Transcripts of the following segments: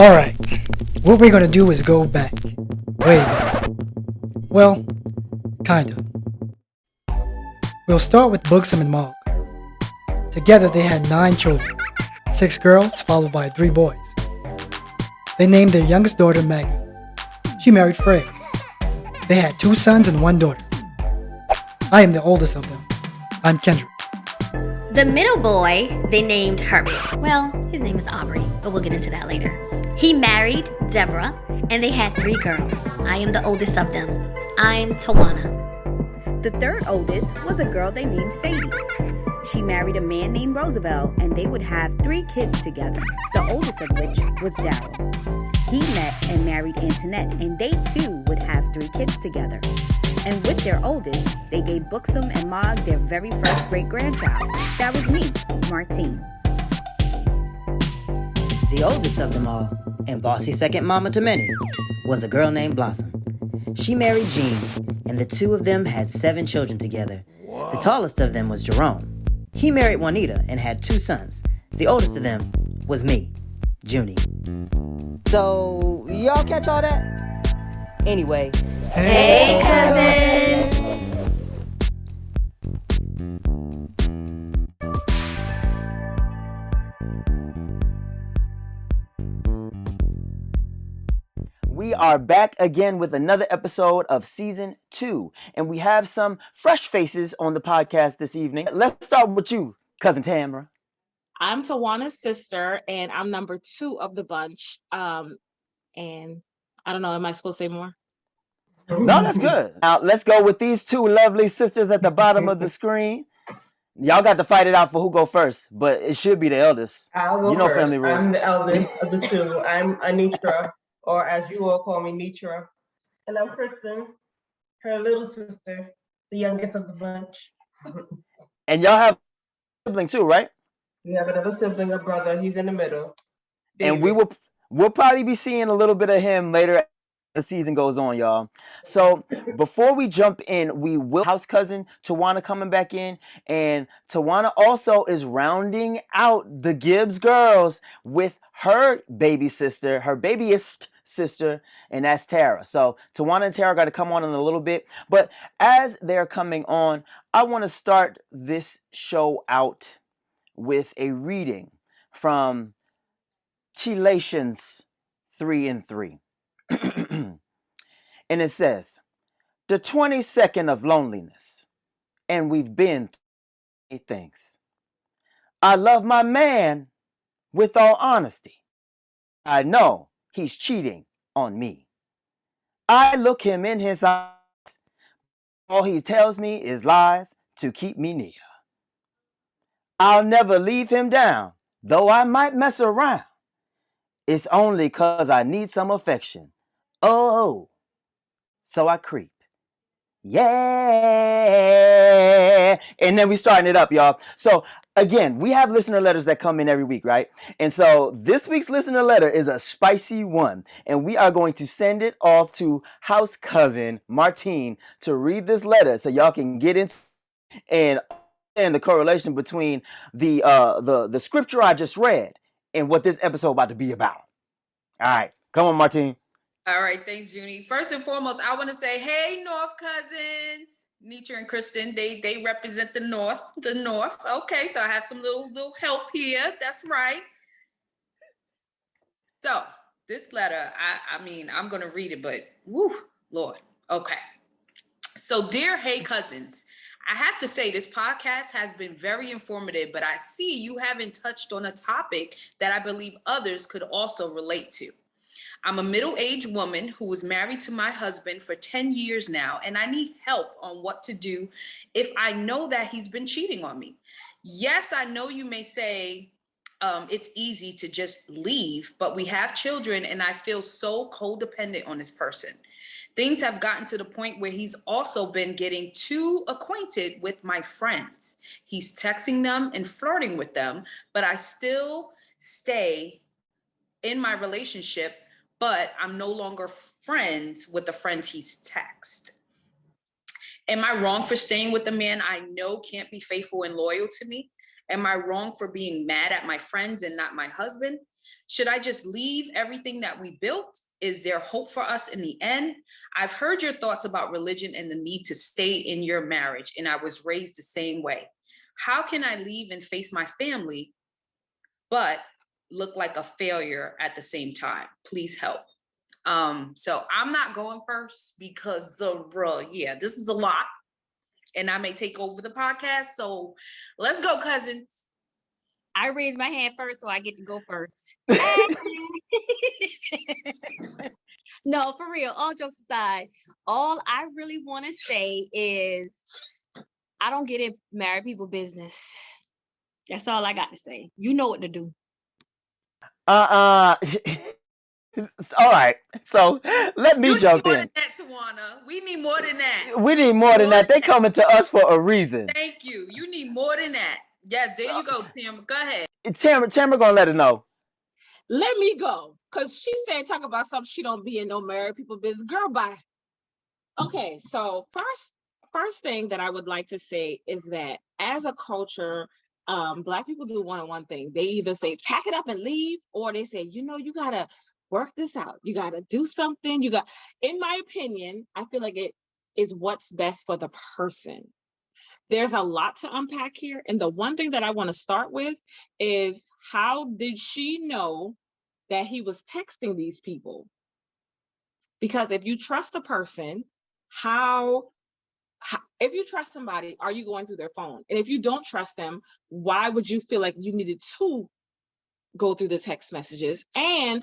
Alright, what we're gonna do is go back. Way back. Well, kinda. We'll start with Buxom and Mogg. Together they had 9 children, 6 girls followed by 3 boys. They named their youngest daughter Maggie. She married Fred. They had 2 sons and 1 daughter. I am the oldest of them. I'm Kendrick. The middle boy, they named Herbert. Well, his name is Aubrey, but we'll get into that later. He married Deborah, and they had 3 girls. I am the oldest of them. I'm Tawana. The third oldest was a girl they named Sadie. She married a man named Roosevelt, and they would have 3 kids together, the oldest of which was Darryl. He met and married Antoinette, and they too would have 3 kids together. And with their oldest, they gave Buxom and Mogg their very first great-grandchild. That was me, Martine. The oldest of them all, and bossy second mama to many, was a girl named Blossom. She married Jean, and the 2 of them had 7 children together. The tallest of them was Jerome. He married Juanita and had 2 sons. The oldest of them was me, Junie. So, y'all catch all that? Anyway. Hey, cousin! We are back again with another episode of Season 2, and we have some fresh faces on the podcast this evening. Let's start with you, Cousin Tamara. I'm Tawana's sister, and I'm number 2 of the bunch. And I don't know, am I supposed to say more? No, that's good. Now, let's go with these 2 lovely sisters at the bottom of the screen. Y'all got to fight it out for who go first, but it should be the eldest. I'll go first. Family rules. I'm the eldest of the 2. I'm Anitra, or as you all call me, Nitra. And I'm Kristen, her little sister, the youngest of the bunch. And y'all have a sibling too, right? We have another sibling, a brother. He's in the middle. David. And we'll probably be seeing a little bit of him later as the season goes on, y'all. So before we jump in, we will house cousin Tawana coming back in, and Tawana also is rounding out the Gibbs girls with her baby sister, her babyest sister, and that's Tara. So Tawana and Tara got to come on in a little bit, but as they're coming on, I want to start this show out with a reading from Galatians 3:3. And it says, the 22nd of loneliness, and we've been through things. I love my man with all honesty. I know he's cheating on me. I look him in his eyes. All he tells me is lies to keep me near. I'll never leave him down, though I might mess around. It's only 'cause I need some affection. Oh, so I creep. Yeah. And then we starting it up, y'all. So again, we have listener letters that come in every week, right? And so this week's listener letter is a spicy one. And we are going to send it off to house cousin Martine to read this letter so y'all can get into and the correlation between the scripture I just read and what this episode about to be about. All right. Come on, Martine. All right, thanks, Junie. First and foremost, I want to say, hey, North cousins. Nitra and Kristen, they represent the North. Okay, so I have some little help here. That's right. So this letter, I mean, I'm going to read it, but woo, Lord. Okay. So dear Hey Cousins, I have to say this podcast has been very informative, but I see you haven't touched on a topic that I believe others could also relate to. I'm a middle-aged woman who was married to my husband for 10 years now, and I need help on what to do if I know that he's been cheating on me. Yes, I know you may say it's easy to just leave, but we have children, and I feel so codependent on this person. Things have gotten to the point where he's also been getting too acquainted with my friends. He's texting them and flirting with them, but I still stay in my relationship, but I'm no longer friends with the friends he's texted. Am I wrong for staying with a man I know can't be faithful and loyal to me? Am I wrong for being mad at my friends and not my husband? Should I just leave everything that we built? Is there hope for us in the end? I've heard your thoughts about religion and the need to stay in your marriage, and I was raised the same way. How can I leave and face my family, but look like a failure at the same time? Please help. So I'm not going first because this is a lot, and I may take over the podcast. So let's go, cousins. I raised my hand first, so I get to go first. No, for real, all jokes aside, all I really want to say is I don't get in married people business. That's all I got to say. You know what to do. All right. So let me jump more in. Than that, Tawana. We need more than that. We need more than that. They coming to us for a reason. Thank you. You need more than that. Yes, there you go, Tim. Go ahead. Tamara gonna let her know. Let me go. Cause she said talk about something she don't be in no married people business. Girl, bye. Okay, so first thing that I would like to say is that as a culture, Black people do one thing. They either say pack it up and leave, or they say, you gotta work this out. You gotta do something. In my opinion, I feel like it is what's best for the person. There's a lot to unpack here. And the one thing that I want to start with is, how did she know that he was texting these people? Because if you trust a person, if you trust somebody, are you going through their phone? And if you don't trust them, why would you feel like you needed to go through the text messages? And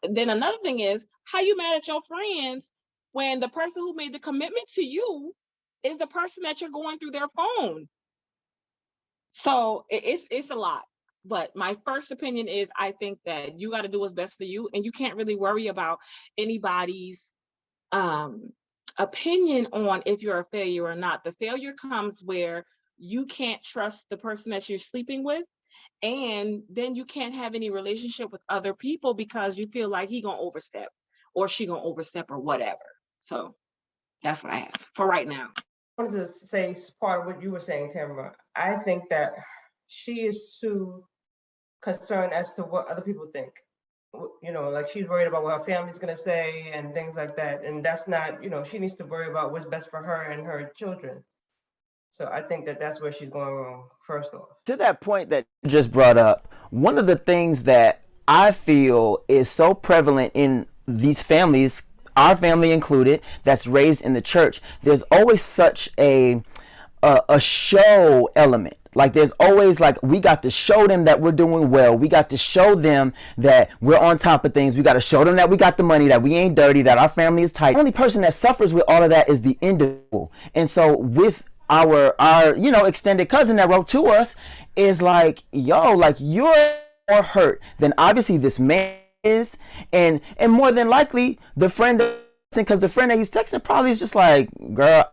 then another thing is, how you mad at your friends when the person who made the commitment to you is the person that you're going through their phone? So it's a lot. But my first opinion is, I think that you got to do what's best for you, and you can't really worry about anybody's opinion on if you're a failure or not. The failure comes where you can't trust the person that you're sleeping with, and then you can't have any relationship with other people because you feel like he gonna overstep or she gonna overstep or whatever. So that's what I have for right now. I wanted to say part of what you were saying, Tamara. I think that she is too concerned as to what other people think. Like she's worried about what her family's gonna say and things like that. And that's not, she needs to worry about what's best for her and her children. So I think that that's where she's going wrong, first off. To that point that you just brought up, one of the things that I feel is so prevalent in these families, our family included, that's raised in the church, there's always such a show element. Like there's always like, we got to show them that we're doing well. We got to show them that we're on top of things. We got to show them that we got the money, that we ain't dirty, that our family is tight. The only person that suffers with all of that is the individual. And so with our extended cousin that wrote to us, is like, yo, like you're more hurt than obviously this man is, and more than likely the friend, because the friend that he's texting probably is just like, girl,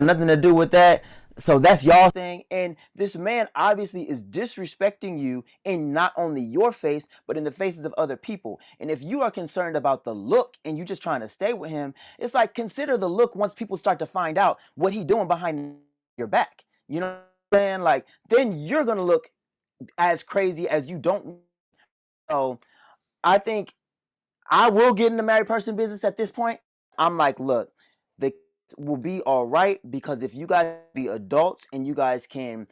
nothing to do with that. So that's y'all thing. And this man obviously is disrespecting you in not only your face, but in the faces of other people. And if you are concerned about the look and you just trying to stay with him, it's like, consider the look once people start to find out what he doing behind your back. You know what I'm saying? Like, then you're going to look as crazy as you don't. So I think I will get in the married person business at this point. I'm like, look, the will be all right, because if you guys be adults and you guys can,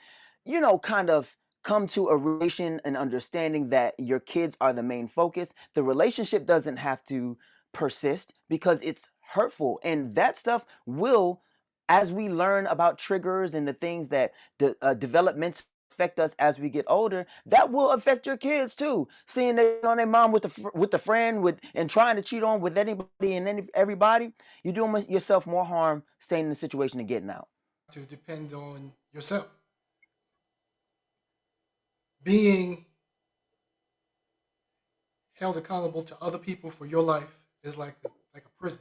kind of come to a relation and understanding that your kids are the main focus, the relationship doesn't have to persist because it's hurtful. And that stuff will, as we learn about triggers and the things that development affect us as we get older, that will affect your kids too. Seeing they on their mom with the friend and trying to cheat on with anybody and everybody, you're doing yourself more harm staying in the situation and getting out. To depend on yourself. Being held accountable to other people for your life is like a prison.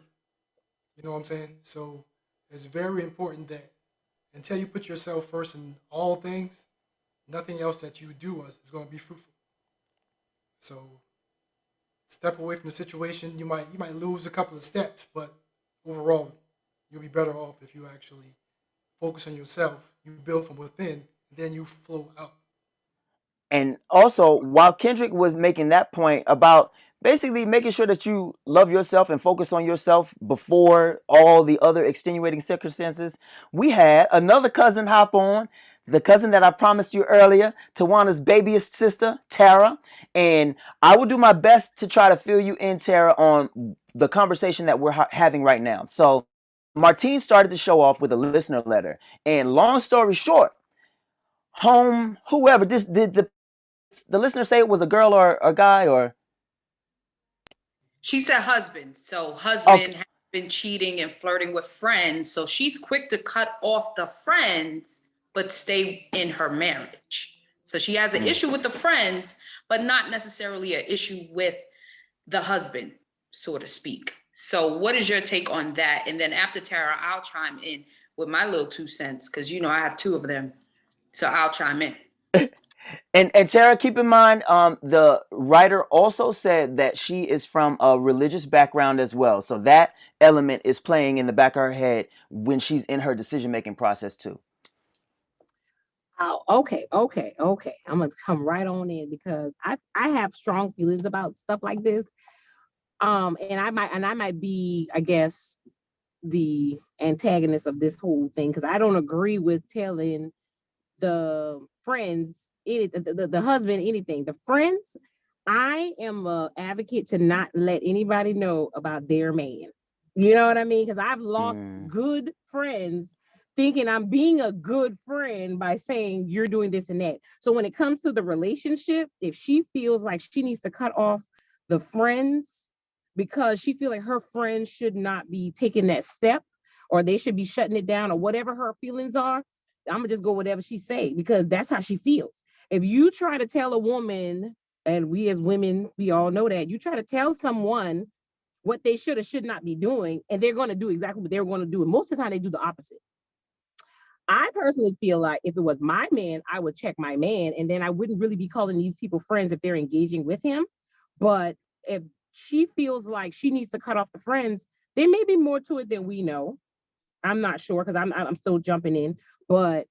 You know what I'm saying? So it's very important that until you put yourself first in all things, nothing else that you do is going to be fruitful. So step away from the situation. You might lose a couple of steps, but overall, you'll be better off if you actually focus on yourself. You build from within, then you flow out. And also, while Kendrick was making that point about basically making sure that you love yourself and focus on yourself before all the other extenuating circumstances, we had another cousin hop on, the cousin that I promised you earlier, Tawana's babyest sister, Tara. And I will do my best to try to fill you in, Tara, on the conversation that we're having right now. So, Martine started the show off with a listener letter. And long story short, whoever, this did the listener say it was a girl or a guy or? She said husband. So Okay. husband has been cheating and flirting with friends. So she's quick to cut off the friends, but stay in her marriage. So she has an issue with the friends, but not necessarily an issue with the husband, so to speak. So what is your take on that? And then after Tara, I'll chime in with my little 2 cents, because I have 2 of them. So I'll chime in. And Tara, keep in mind, the writer also said that she is from a religious background as well. So that element is playing in the back of her head when she's in her decision-making process too. Oh, okay. I'm gonna come right on in because I have strong feelings about stuff like this. And I might be, I guess, the antagonist of this whole thing because I don't agree with telling the friends the husband anything. The friends, I am a advocate to not let anybody know about their man. You know what I mean? Because I've lost good friends thinking I'm being a good friend by saying you're doing this and that. So when it comes to the relationship, if she feels like she needs to cut off the friends because she feels like her friends should not be taking that step or they should be shutting it down or whatever her feelings are, I'm gonna just go whatever she say because that's how she feels. If you try to tell a woman, and we as women, we all know that you try to tell someone what they should or should not be doing, and they're going to do exactly what they're going to do. And most of the time, they do the opposite. I personally feel like if it was my man, I would check my man, and then I wouldn't really be calling these people friends if they're engaging with him. But if she feels like she needs to cut off the friends, there may be more to it than we know. I'm not sure because I'm still jumping in, but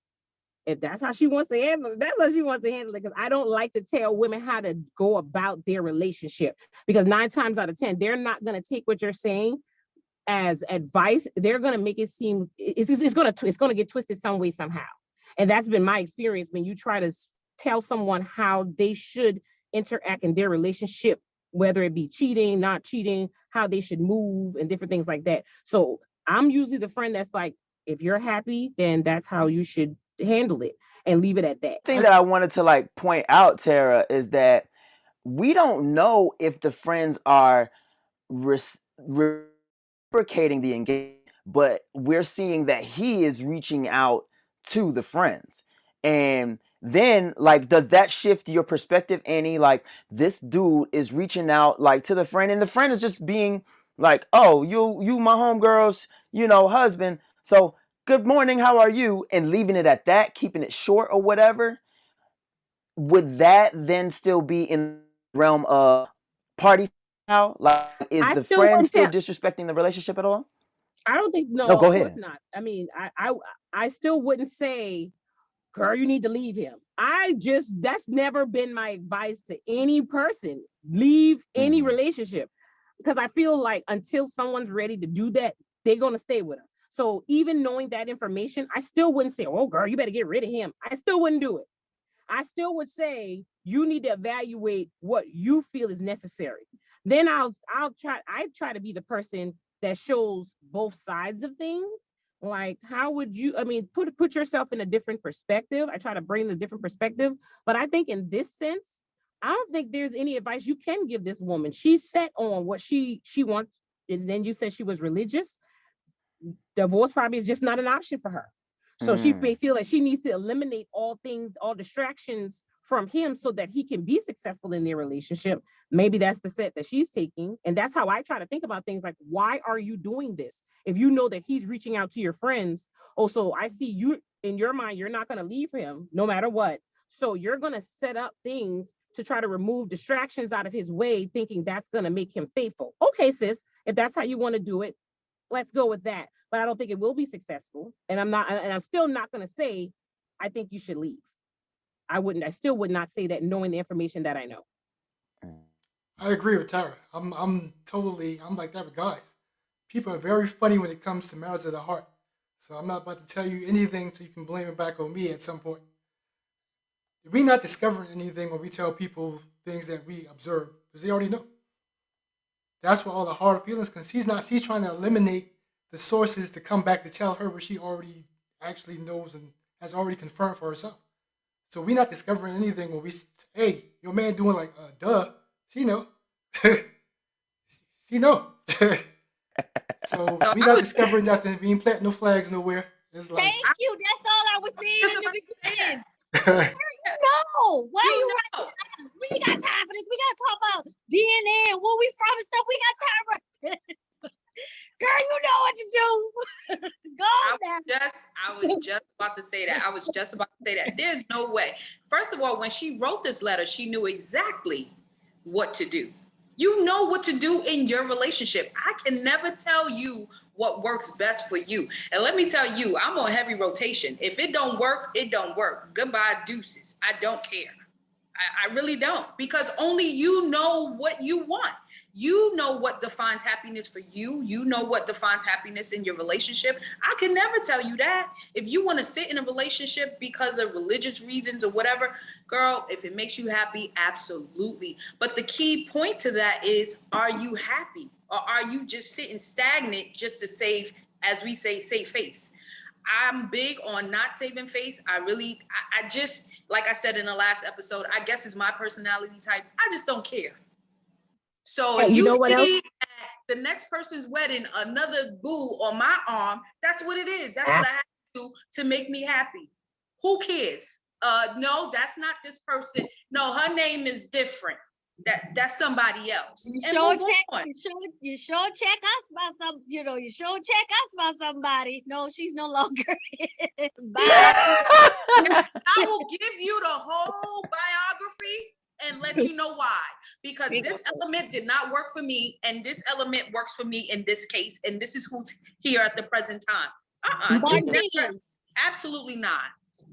if that's how she wants to handle it, that's how she wants to handle it. Because I don't like to tell women how to go about their relationship. Because 9 times out of 10, they're not going to take what you're saying as advice. They're going to make it seem it's going to get twisted some way somehow. And that's been my experience when you try to tell someone how they should interact in their relationship, whether it be cheating, not cheating, how they should move, and different things like that. So I'm usually the friend that's like, if you're happy, then that's how you should handle it and leave it at that. The thing that I wanted to point out, Tara, is that we don't know if the friends are reciprocating the engagement, but we're seeing that he is reaching out to the friends. And then does that shift your perspective any? Like this dude is reaching out to the friend, and the friend is just being like, oh, you my homegirl's, husband. So good morning, how are you? And leaving it at that, keeping it short or whatever. Would that then still be in the realm of party foul? Is the friend still disrespecting the relationship at all? I don't think, no, go of ahead. course not. I mean, I still wouldn't say, girl, you need to leave him. That's never been my advice to any person. Leave any relationship. Because I feel like until someone's ready to do that, they're going to stay with him. So even knowing that information, I still wouldn't say, oh, girl, you better get rid of him. I still wouldn't do it. I still would say you need to evaluate what you feel is necessary. Then I try to be the person that shows both sides of things. Like, how would you, I mean, put yourself in a different perspective. I try to bring the different perspective. But I think in this sense, I don't think there's any advice you can give this woman. She's set on what she wants. And then you said she was religious. Divorce probably is just not an option for her. So she may feel like she needs to eliminate all distractions from him so that he can be successful in their relationship. Maybe that's the set that she's taking. And that's how I try to think about things like, why are you doing this? If you know that he's reaching out to your friends, so I see you in your mind, you're not going to leave him no matter what. So you're going to set up things to try to remove distractions out of his way, thinking that's going to make him faithful. Okay, sis, if that's how you want to do it, let's go with that. But I don't think it will be successful. And I'm still not going to say, I think you should leave. I still would not say that knowing the information that I know. I agree with Tara. I'm like that with guys. People are very funny when it comes to matters of the heart. So I'm not about to tell you anything so you can blame it back on me at some point. We're not discovering anything when we tell people things that we observe because they already know. That's where all the hard feelings come. She's trying to eliminate the sources to come back to tell her what she already actually knows and has already confirmed for herself. So we're not discovering anything when hey, your man doing like, duh, she know. she know. So we're not discovering nothing. We ain't planting no flags nowhere. It's like, Thank you. That's all I was saying That's in the what I'm saying. beginning. No, why You you know. right? We ain't got time for this. We gotta talk about DNA and where we from and stuff. We got time for girl, you know what to do. Go now. I was just about to say that. There's no way. First of all, when she wrote this letter, she knew exactly what to do. You know what to do in your relationship. I can never tell you what works best for you. And let me tell you, I'm on heavy rotation. If it don't work, it don't work. Goodbye, deuces. I don't care. I really don't, because only you know what you want. You know what defines happiness for you. You know what defines happiness in your relationship. I can never tell you that. If you want to sit in a relationship because of religious reasons or whatever, girl, if it makes you happy, absolutely. But the key point to that is, are you happy? Or are you just sitting stagnant just to save, as we say, save face? I'm big on not saving face. I just, like I said in the last episode, I guess it's my personality type. I just don't care. So Hey, if you know you what else? see at the next person's wedding another boo on my arm, that's what it is. That's what I have to do to make me happy. Who cares? No, that's not this person. No, her name is different. That's somebody else. You And sure move on. check us about some, you sure check us about somebody. No, she's no longer. Bye. I will give you the whole biography and let you know why. Because this element did not work for me, and this element works for me in this case, and this is who's here at the present time. Absolutely not.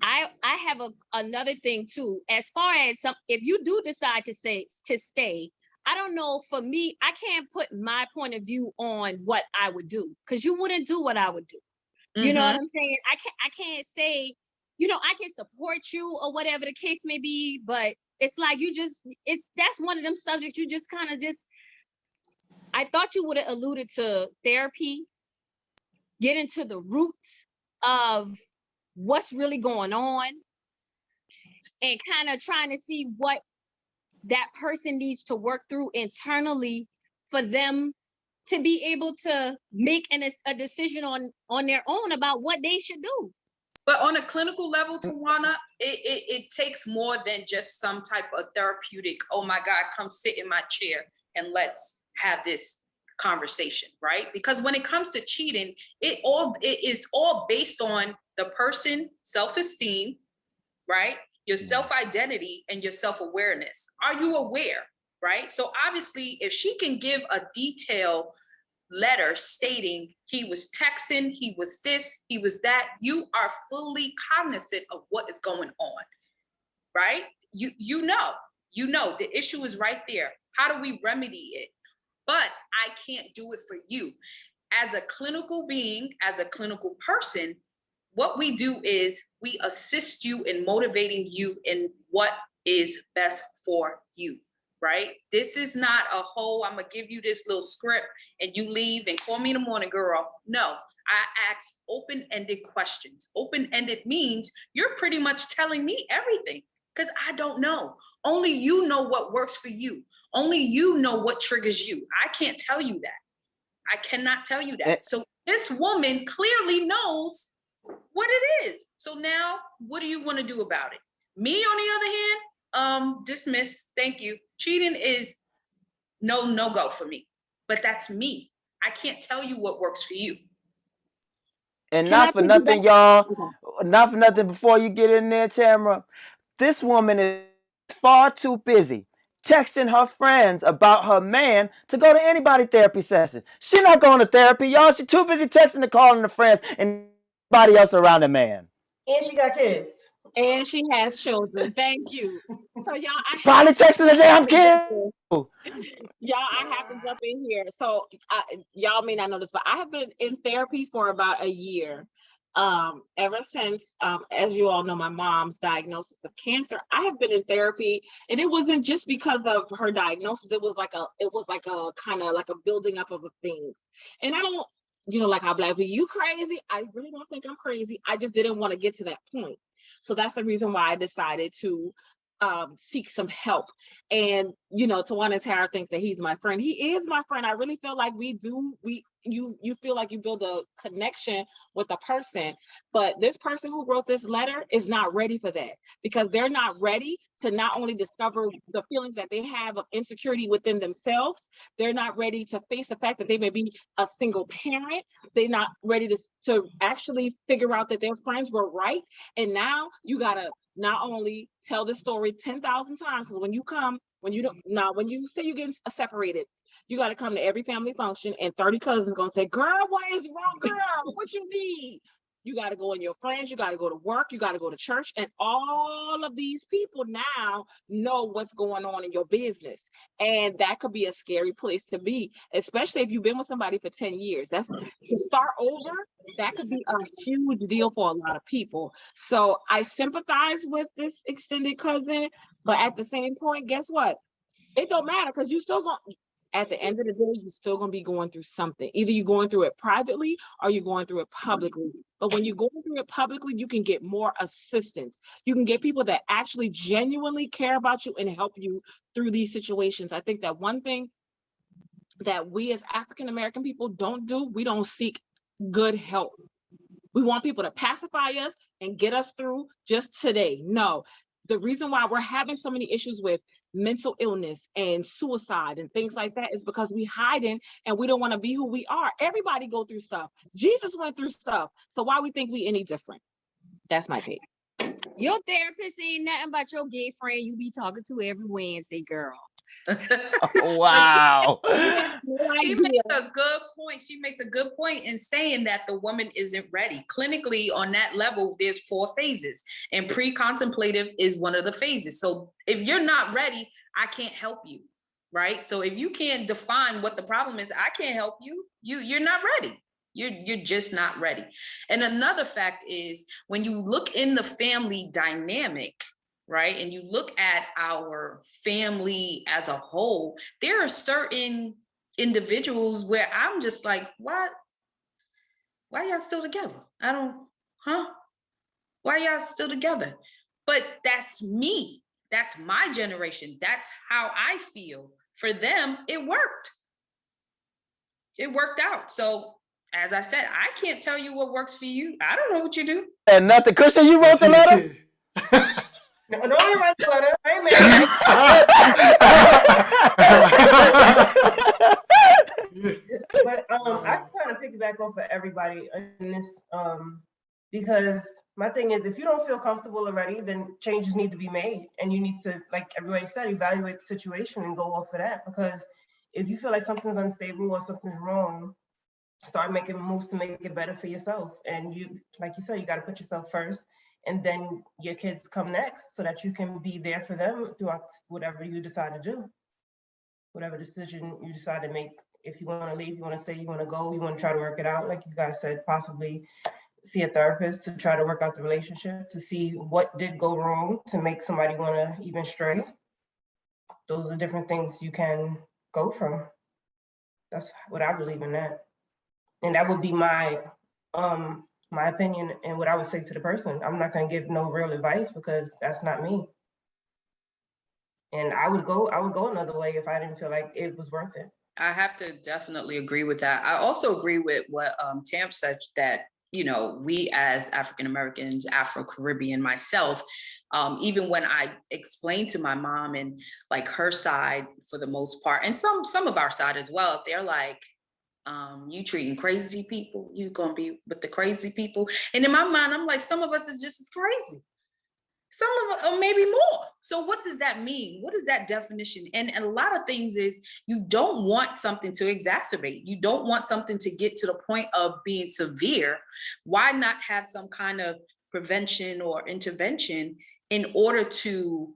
I have another thing too. As far as if you do decide to stay, I don't know. For me, I can't put my point of view on what I would do, because you wouldn't do what I would do. You know what I'm saying? I can't say, I can support you or whatever the case may be, but it's like that's one of them subjects you just kind of I thought you would have alluded to therapy, get into the roots of what's really going on, and kind of trying to see what that person needs to work through internally for them to be able to make a decision on their own about what they should do. But on a clinical level, Tawana, it takes more than just some type of therapeutic, oh my God, come sit in my chair and let's have this conversation, right? Because when it comes to cheating, it is all based on the person, self-esteem, right? Your self-identity and your self-awareness. Are you aware, right? So obviously, if she can give a detailed letter stating he was texting, he was this, he was that, you are fully cognizant of what is going on, right? You know the issue is right there. How do we remedy it? But I can't do it for you. As a clinical being, as a clinical person, what we do is we assist you in motivating you in what is best for you. Right? This is not a whole, I'm gonna give you this little script and you leave and call me in the morning, girl. No, I ask open-ended questions. Open-ended means you're pretty much telling me everything, because I don't know. Only you know what works for you. Only you know what triggers you. I can't tell you that. I cannot tell you that. So this woman clearly knows what it is. So now, what do you want to do about it? Me, on the other hand, dismiss, thank you. Cheating is no go for me, but that's me. I can't tell you what works for you. And not for nothing, y'all, not for nothing, before you get in there, Tamara, this woman is far too busy texting her friends about her man to go to anybody therapy session. She not going to therapy, y'all. She too busy texting and calling her friends and everybody else around the man. And she got kids. And she has children. Thank you. So y'all, Probably texting the damn kid. y'all, I have to jump in here. So y'all may not know this, but I have been in therapy for about a year. Ever since, as you all know, my mom's diagnosis of cancer, I have been in therapy, and it wasn't just because of her diagnosis. It was like a kind of like a building up of things. And I don't, like how black people, you crazy? I really don't think I'm crazy. I just didn't want to get to that point. So that's the reason why I decided to seek some help. And Tawana Tara thinks that he's my friend. He is my friend. I really feel like you feel like you build a connection with a person, but this person who wrote this letter is not ready for that, because they're not ready to not only discover the feelings that they have of insecurity within themselves, they're not ready to face the fact that they may be a single parent. They're not ready to actually figure out that their friends were right. And now you gotta not only tell the story 10,000 times, because when you say you're getting separated, you got to come to every family function, and 30 cousins gonna say, girl, what is wrong, girl? What you need? You got to go in your friends, you got to go to work, you got to go to church, and all of these people now know what's going on in your business. And that could be a scary place to be, especially if you've been with somebody for 10 years. That's to start over. That could be a huge deal for a lot of people. So I sympathize with this extended cousin, but at the same point, guess what? It don't matter, because you still going, at the end of the day, you're still going to be going through something. Either you're going through it privately or you're going through it publicly. But when you're going through it publicly, you can get more assistance. You can get people that actually genuinely care about you and help you through these situations. I think that one thing that we as African American people don't do, we don't seek good help. We want people to pacify us and get us through just today. No, the reason why we're having so many issues with mental illness and suicide and things like that is because we hiding and we don't want to be who we are. Everybody go through stuff. Jesus went through stuff. So why we think we any different? That's my take. Your therapist ain't nothing but your gay friend you be talking to every Wednesday, girl. Wow. She makes a good point. She makes a good point in saying that the woman isn't ready. Clinically, on that level, there's 4 phases, and pre-contemplative is one of the phases. So if you're not ready, I can't help you, right? So if you can't define what the problem is, I can't help you. You're not ready. You're just not ready. And another fact is, when you look in the family dynamic, right, and you look at our family as a whole, there are certain individuals where I'm just like, why y'all still together? Why y'all still together? But that's me. That's my generation. That's how I feel. For them, it worked. It worked out. So as I said, I can't tell you what works for you. I don't know what you do. And nothing. Christian, you wrote the letter? No, don't write the letter. I ain't married. But I kind of piggyback off of everybody in this, because my thing is, if you don't feel comfortable already, then changes need to be made, and you need to, like everybody said, evaluate the situation and go off of that. Because if you feel like something's unstable or something's wrong, start making moves to make it better for yourself. And you, like you said, you got to put yourself first. And then your kids come next, so that you can be there for them throughout whatever you decide to do, whatever decision you decide to make. If you want to leave, you want to stay, you want to go, you want to try to work it out, like you guys said, possibly see a therapist to try to work out the relationship, to see what did go wrong to make somebody want to even stray. Those are different things you can go from. That's what I believe in that. And that would be my opinion and what I would say to the person. I'm not going to give no real advice, because that's not me. And I would go another way if I didn't feel like it was worth it. I have to definitely agree with that. I also agree with what Tam said, that, we as African Americans, Afro-Caribbean, myself, even when I explained to my mom and like her side for the most part, and some of our side as well, they're like, you treating crazy people, you gonna be with the crazy people. And in my mind, I'm like, some of us is just as crazy. Some of us, or maybe more. So what does that mean? What is that definition? And a lot of things is, you don't want something to exacerbate. You don't want something to get to the point of being severe. Why not have some kind of prevention or intervention in order to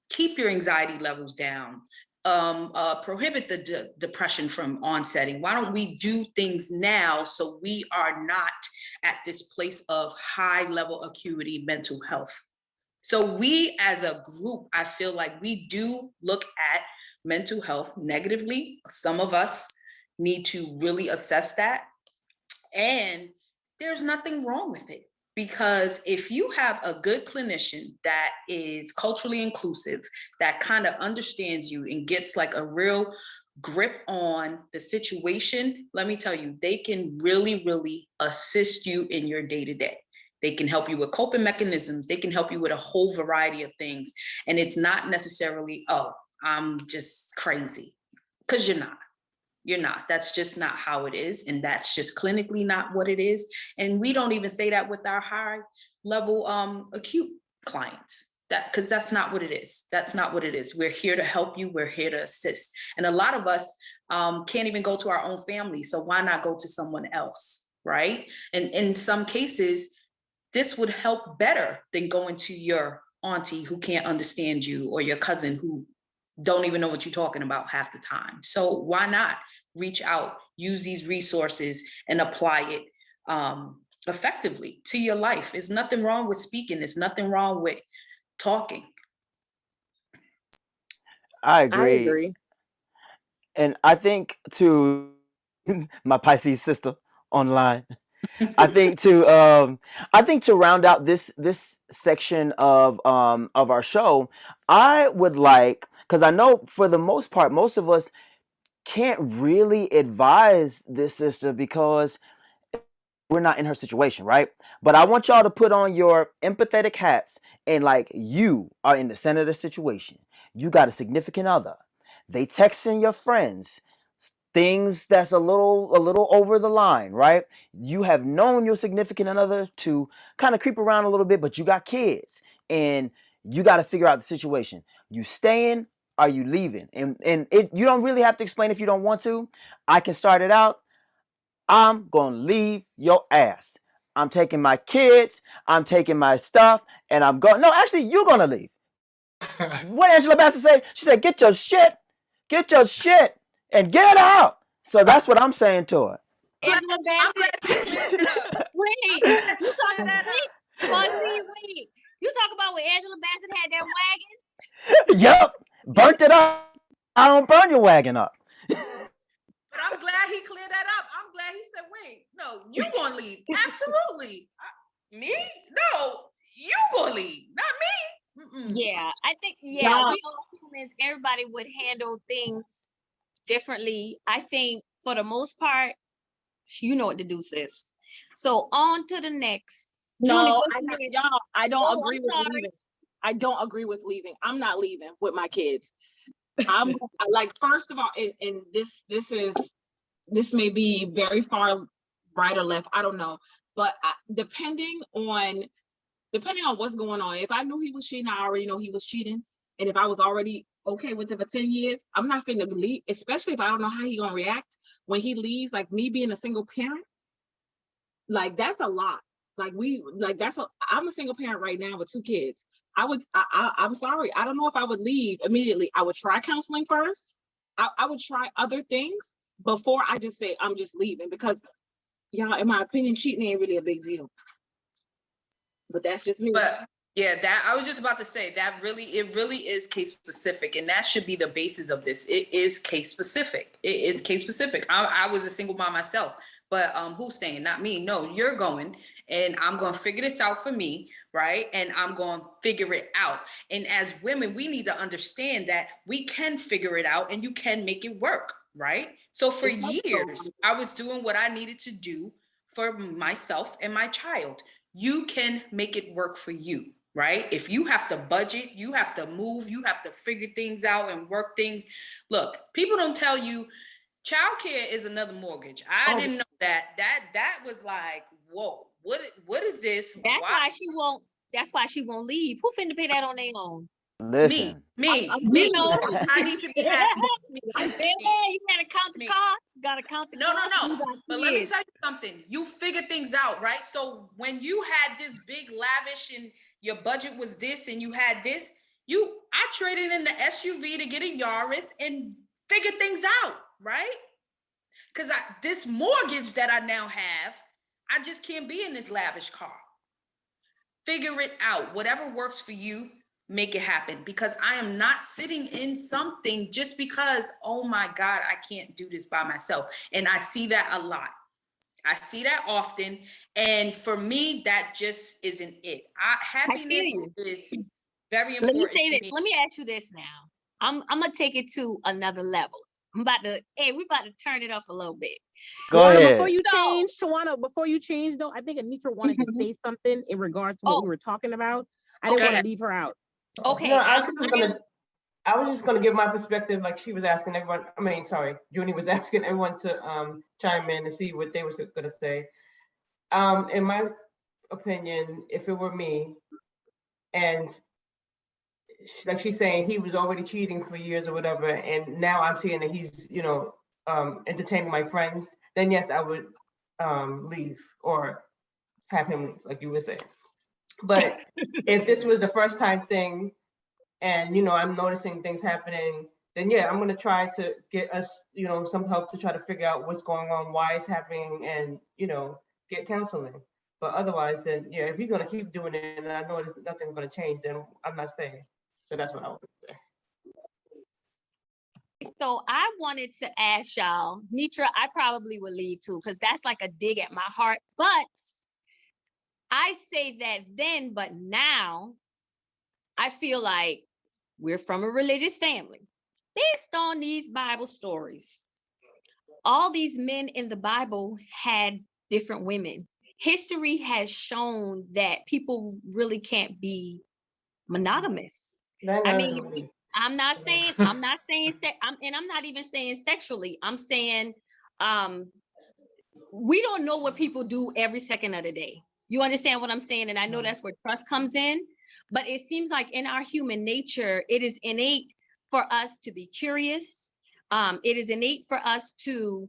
keep your anxiety levels down, prohibit the depression from onsetting? Why don't we do things now so we are not at this place of high level acuity mental health? So we as a group, I feel like we do look at mental health negatively. Some of us need to really assess that. And there's nothing wrong with it. Because if you have a good clinician that is culturally inclusive, that kind of understands you and gets like a real grip on the situation, let me tell you, they can really, really assist you in your day-to-day. They can help you with coping mechanisms. They can help you with a whole variety of things. And it's not necessarily, oh, I'm just crazy, because you're not. You're not. That's just not how it is. And that's just clinically not what it is. And we don't even say that with our high level acute clients, that because that's not what it is. That's not what it is. We're here to help you. We're here to assist. And a lot of us can't even go to our own family. So why not go to someone else, right? And in some cases, this would help better than going to your auntie who can't understand you, or your cousin who don't even know what you're talking about half the time. So why not reach out, use these resources, and apply it effectively to your life? There's nothing wrong with speaking. There's nothing wrong with talking. I agree. And I think to my Pisces sister online, I think to round out this section of our show, I would like, because I know for the most part, most of us can't really advise this sister because we're not in her situation, right? But I want y'all to put on your empathetic hats, and like, you are in the center of the situation. You got a significant other. They texting your friends things that's a little over the line, right? You have known your significant other to kind of creep around a little bit, but you got kids, and you got to figure out the situation. You staying? Are you leaving? And you don't really have to explain if you don't want to. I can start it out. I'm gonna leave your ass. I'm taking my kids, I'm taking my stuff, and I'm going. No, actually, you're gonna leave. What Angela Bassett say? She said, get your shit, and get out. So that's what I'm saying to her. Angela Bassett. Wait, you talking wait. You talk about when Angela Bassett had that wagon? Yep, burnt it up. I don't burn your wagon up. But I'm glad he cleared that up. I'm glad he said, wait, no, you gonna leave. Absolutely. Me? No, you gonna leave, not me. Yeah, I think, we all humans, everybody would handle things differently. I think for the most part, you know what to do, sis. So on to the next. No, I don't agree with leaving. I don't agree with leaving. I'm not leaving with my kids. I'm like, first of all, and this may be very far right or left, I don't know, but depending on what's going on, if I knew he was cheating, I already know he was cheating, and if I was already okay with it for 10 years, I'm not finna leave, especially if I don't know how he gonna react when he leaves. Like, me being a single parent, like, that's a lot. I'm a single parent right now with 2 kids. I'm sorry, I don't know if I would leave immediately. I would try counseling first. I would try other things before I just say I'm just leaving, because y'all, in my opinion, cheating ain't really a big deal. But that's just me. But yeah, that I was just about to say that it really is case specific, and that should be the basis of this. It is case specific. It is case specific. I was a single mom myself, but who's staying? Not me. No, you're going, and I'm going to figure this out for me, right? And I'm going to figure it out. And as women, we need to understand that we can figure it out, and you can make it work, right? So for years, I was doing what I needed to do for myself and my child. You can make it work for you, right? If you have to budget, you have to move, you have to figure things out and work things. Look, people don't tell you childcare is another mortgage. I didn't know that. That was like, whoa, what is this? That's why she won't leave. Who finna pay that on their own? Listen. Me. You know, I need to be happy. you gotta count the costs. Gotta count the No. cost. You got But let me kids. tell you something. You figure things out, right? So when you had this big lavish and your budget was this and you had this, I traded in the SUV to get a Yaris and figure things out, right? Because this mortgage that I now have, I just can't be in this lavish car. Figure it out. Whatever works for you, make it happen. Because I am not sitting in something just because, oh my God, I can't do this by myself. And I see that a lot. I see that often. And for me, that just isn't it. Happiness is very Let me important say to this. me. Let me ask you this now. I'm gonna take it to another level. We're about to turn it up a little bit. Go Tawana, ahead. before you change, Tawana, before you change though, I think Anitra wanted to say something in regards to what we were talking about. I didn't want to leave her out. Okay. No, I was just gonna give my perspective, like she was asking everyone. I mean, sorry, Junie was asking everyone to chime in and see what they were gonna say. In my opinion, if it were me, and like she's saying, he was already cheating for years or whatever, and now I'm seeing that he's, entertaining my friends, then yes, I would leave or have him leave, like you were saying. But if this was the first time thing, and I'm noticing things happening, then yeah, I'm gonna try to get us, some help to try to figure out what's going on, why it's happening, and get counseling. But otherwise, then yeah, if you're gonna keep doing it, and I know nothing's gonna change, then I'm not staying. So that's what I would say. So I wanted to ask y'all, Nitra, I probably would leave too, because that's like a dig at my heart. But I say that then, but now I feel like we're from a religious family. Based on these Bible stories, all these men in the Bible had different women. History has shown that people really can't be monogamous. I mean, I'm not saying I'm not even saying sexually. I'm saying we don't know what people do every second of the day. You understand what I'm saying? And I know that's where trust comes in, but it seems like in our human nature, it is innate for us to be curious. It is innate for us to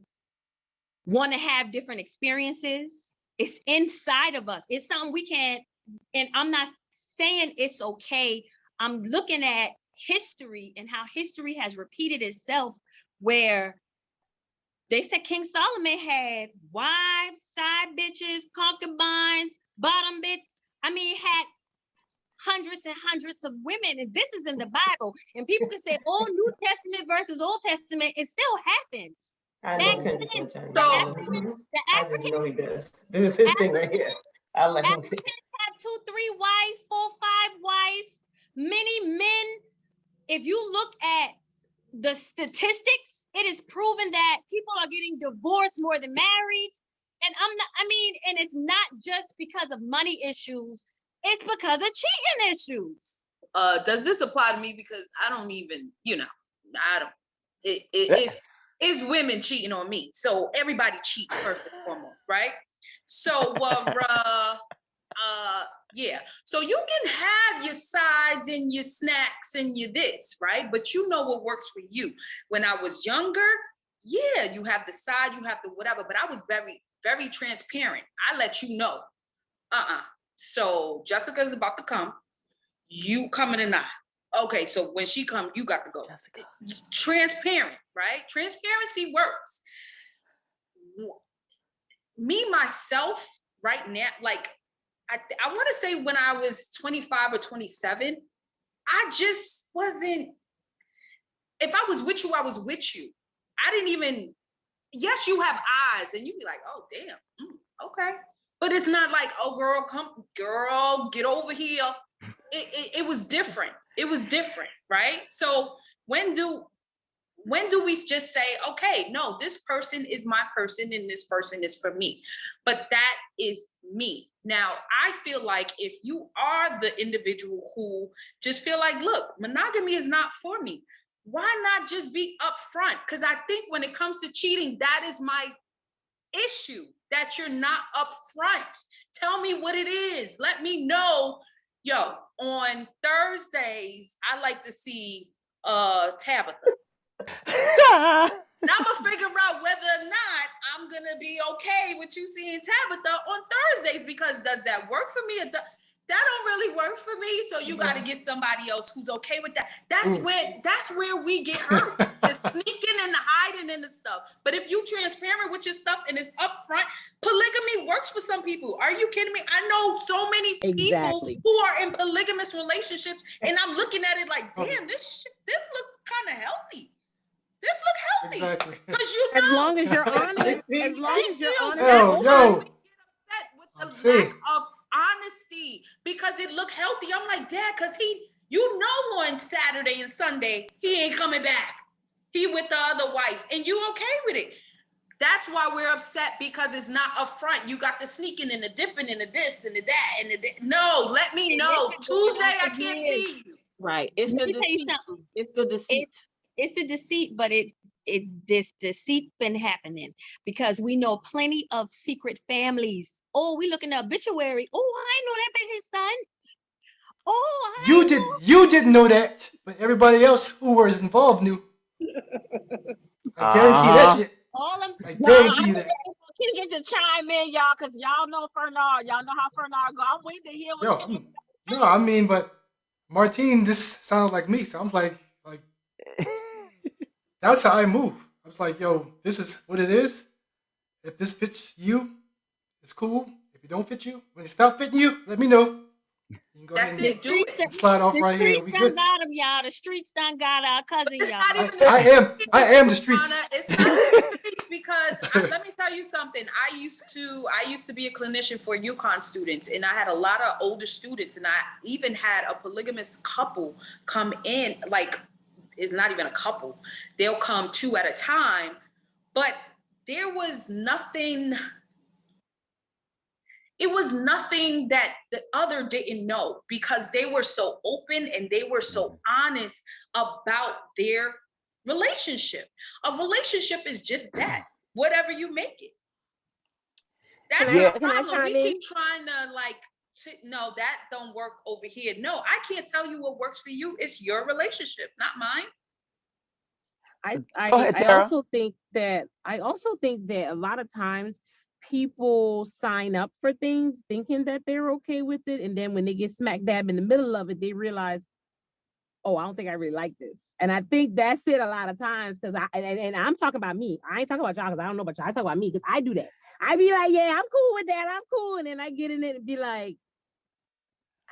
want to have different experiences. It's inside of us. It's something we can't, and I'm not saying it's okay. I'm looking at history and how history has repeated itself, where they said King Solomon had wives, side bitches, concubines, bottom bitch. I mean, had hundreds and hundreds of women, and this is in the Bible. And people can say, "Oh, New Testament versus Old Testament." It still happens. I Back know then, Kendrick the So- I just know he does. This is his thing right here. I'll let him. Africans have 2, 3 wives, 4, 5 wives. Many men, if you look at the statistics, it is proven that people are getting divorced more than married. And and it's not just because of money issues, it's because of cheating issues. Does this apply to me? Because I don't even, I don't. It's women cheating on me. So everybody cheats first and foremost, right? So, yeah. So you can have your sides and your snacks and your this, right? But you know what works for you. When I was younger, yeah, you have the side, you have the whatever. But I was very, very transparent. I let you know. So Jessica's about to come. You coming or not? Okay, so when she comes, you got to go. Jessica. Transparent, right? Transparency works. Me, myself, right now, like, I want to say when I was 25 or 27, I just wasn't, if I was with you, I was with you. I didn't even, yes, you have eyes and you be like, oh, damn, okay. But it's not like, oh, girl, get over here. It was different. It was different, right? So when do we just say, okay, no, this person is my person and this person is for me? But that is me. Now, I feel like if you are the individual who just feel like, look, monogamy is not for me, why not just be upfront? Because I think when it comes to cheating, that is my issue, that you're not upfront. Tell me what it is. Let me know. Yo, on Thursdays, I like to see Tabitha. Now I'm gonna figure out whether or not I'm gonna be okay with you seeing Tabitha on Thursdays, because does that work for me? That don't really work for me. So you got to get somebody else who's okay with that. That's where we get hurt. The sneaking and the hiding and the stuff. But if you transparent with your stuff and it's upfront, polygamy works for some people. Are you kidding me? I know so many people who are in polygamous relationships, and I'm looking at it like, damn, this look kind of healthy. This look healthy. Exactly. Because you know, As long as you're honest, as long as you're honest. Yo. We get upset with the lack of honesty because it looked healthy. I'm like, Dad, because on Saturday and Sunday, he ain't coming back. He with the other wife, and you okay with it. That's why we're upset, because it's not upfront. You got the sneaking and the dipping and the this and the that and the no. Let me know. Tuesday, I can't see you. Right. It's the deceit. It's the deceit. It's the deceit, but this deceit been happening because we know plenty of secret families. Oh, we look in the obituary. Oh, I know that been his son. Oh, you didn't know that, but everybody else who was involved knew. I guarantee that shit. I guarantee you that. Can you get to chime in, y'all? Because y'all know Fernard. Y'all know how Fernard go. I'm waiting to hear what you. No, I mean, but Martine, this sounds like me, so I'm like. That's how I move. I was like, yo, this is what it is. If this fits you, it's cool. If it don't fit you, when it stop fitting you, let me know. You can go ahead and slide off right here. We good. Got him, y'all. The streets done got our cousin, y'all. I am the streets. It's not the streets because let me tell you something. I used to be a clinician for UConn students, and I had a lot of older students, and I even had a polygamous couple come in, like. It's not even a couple. They'll come two at a time, but there was nothing. It was nothing that the other didn't know, because they were so open and they were so honest about their relationship. A relationship is just that, whatever you make it. That's the problem. We keep trying to no, that don't work over here. No, I can't tell you what works for you. It's your relationship, not mine. I also think that a lot of times people sign up for things thinking that they're okay with it, and then when they get smack dab in the middle of it, they realize, oh, I don't think I really like this. And I think that's it a lot of times, because I'm talking about me. I ain't talking about y'all because I don't know about y'all. I talk about me because I do that. I be like, yeah, I'm cool with that. I'm cool. And then I get in it and be like,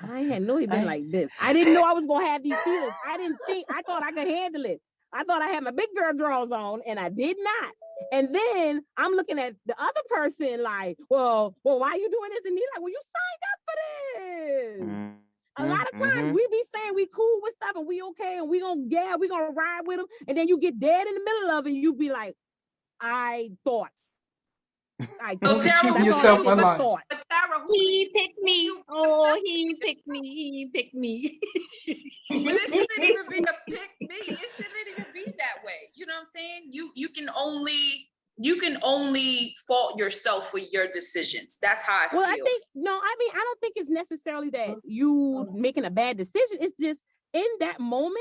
I had no idea like this. I didn't know I was going to have these feelings. I thought I could handle it. I thought I had my big girl drawers on, and I did not. And then I'm looking at the other person like, well, why are you doing this? And he's like, well, you signed up for this. A lot of times we be saying we cool with stuff and we okay and we gonna ride with them. And then you get dead in the middle of it and you be like, I thought. Don't be cheating yourself online. He picked me. Oh, he picked me. He picked me. But it shouldn't even be a pick me. It shouldn't even be that way. You know what I'm saying? You can only fault yourself for your decisions. That's how I feel. Well, I don't think it's necessarily that you making a bad decision. It's just in that moment,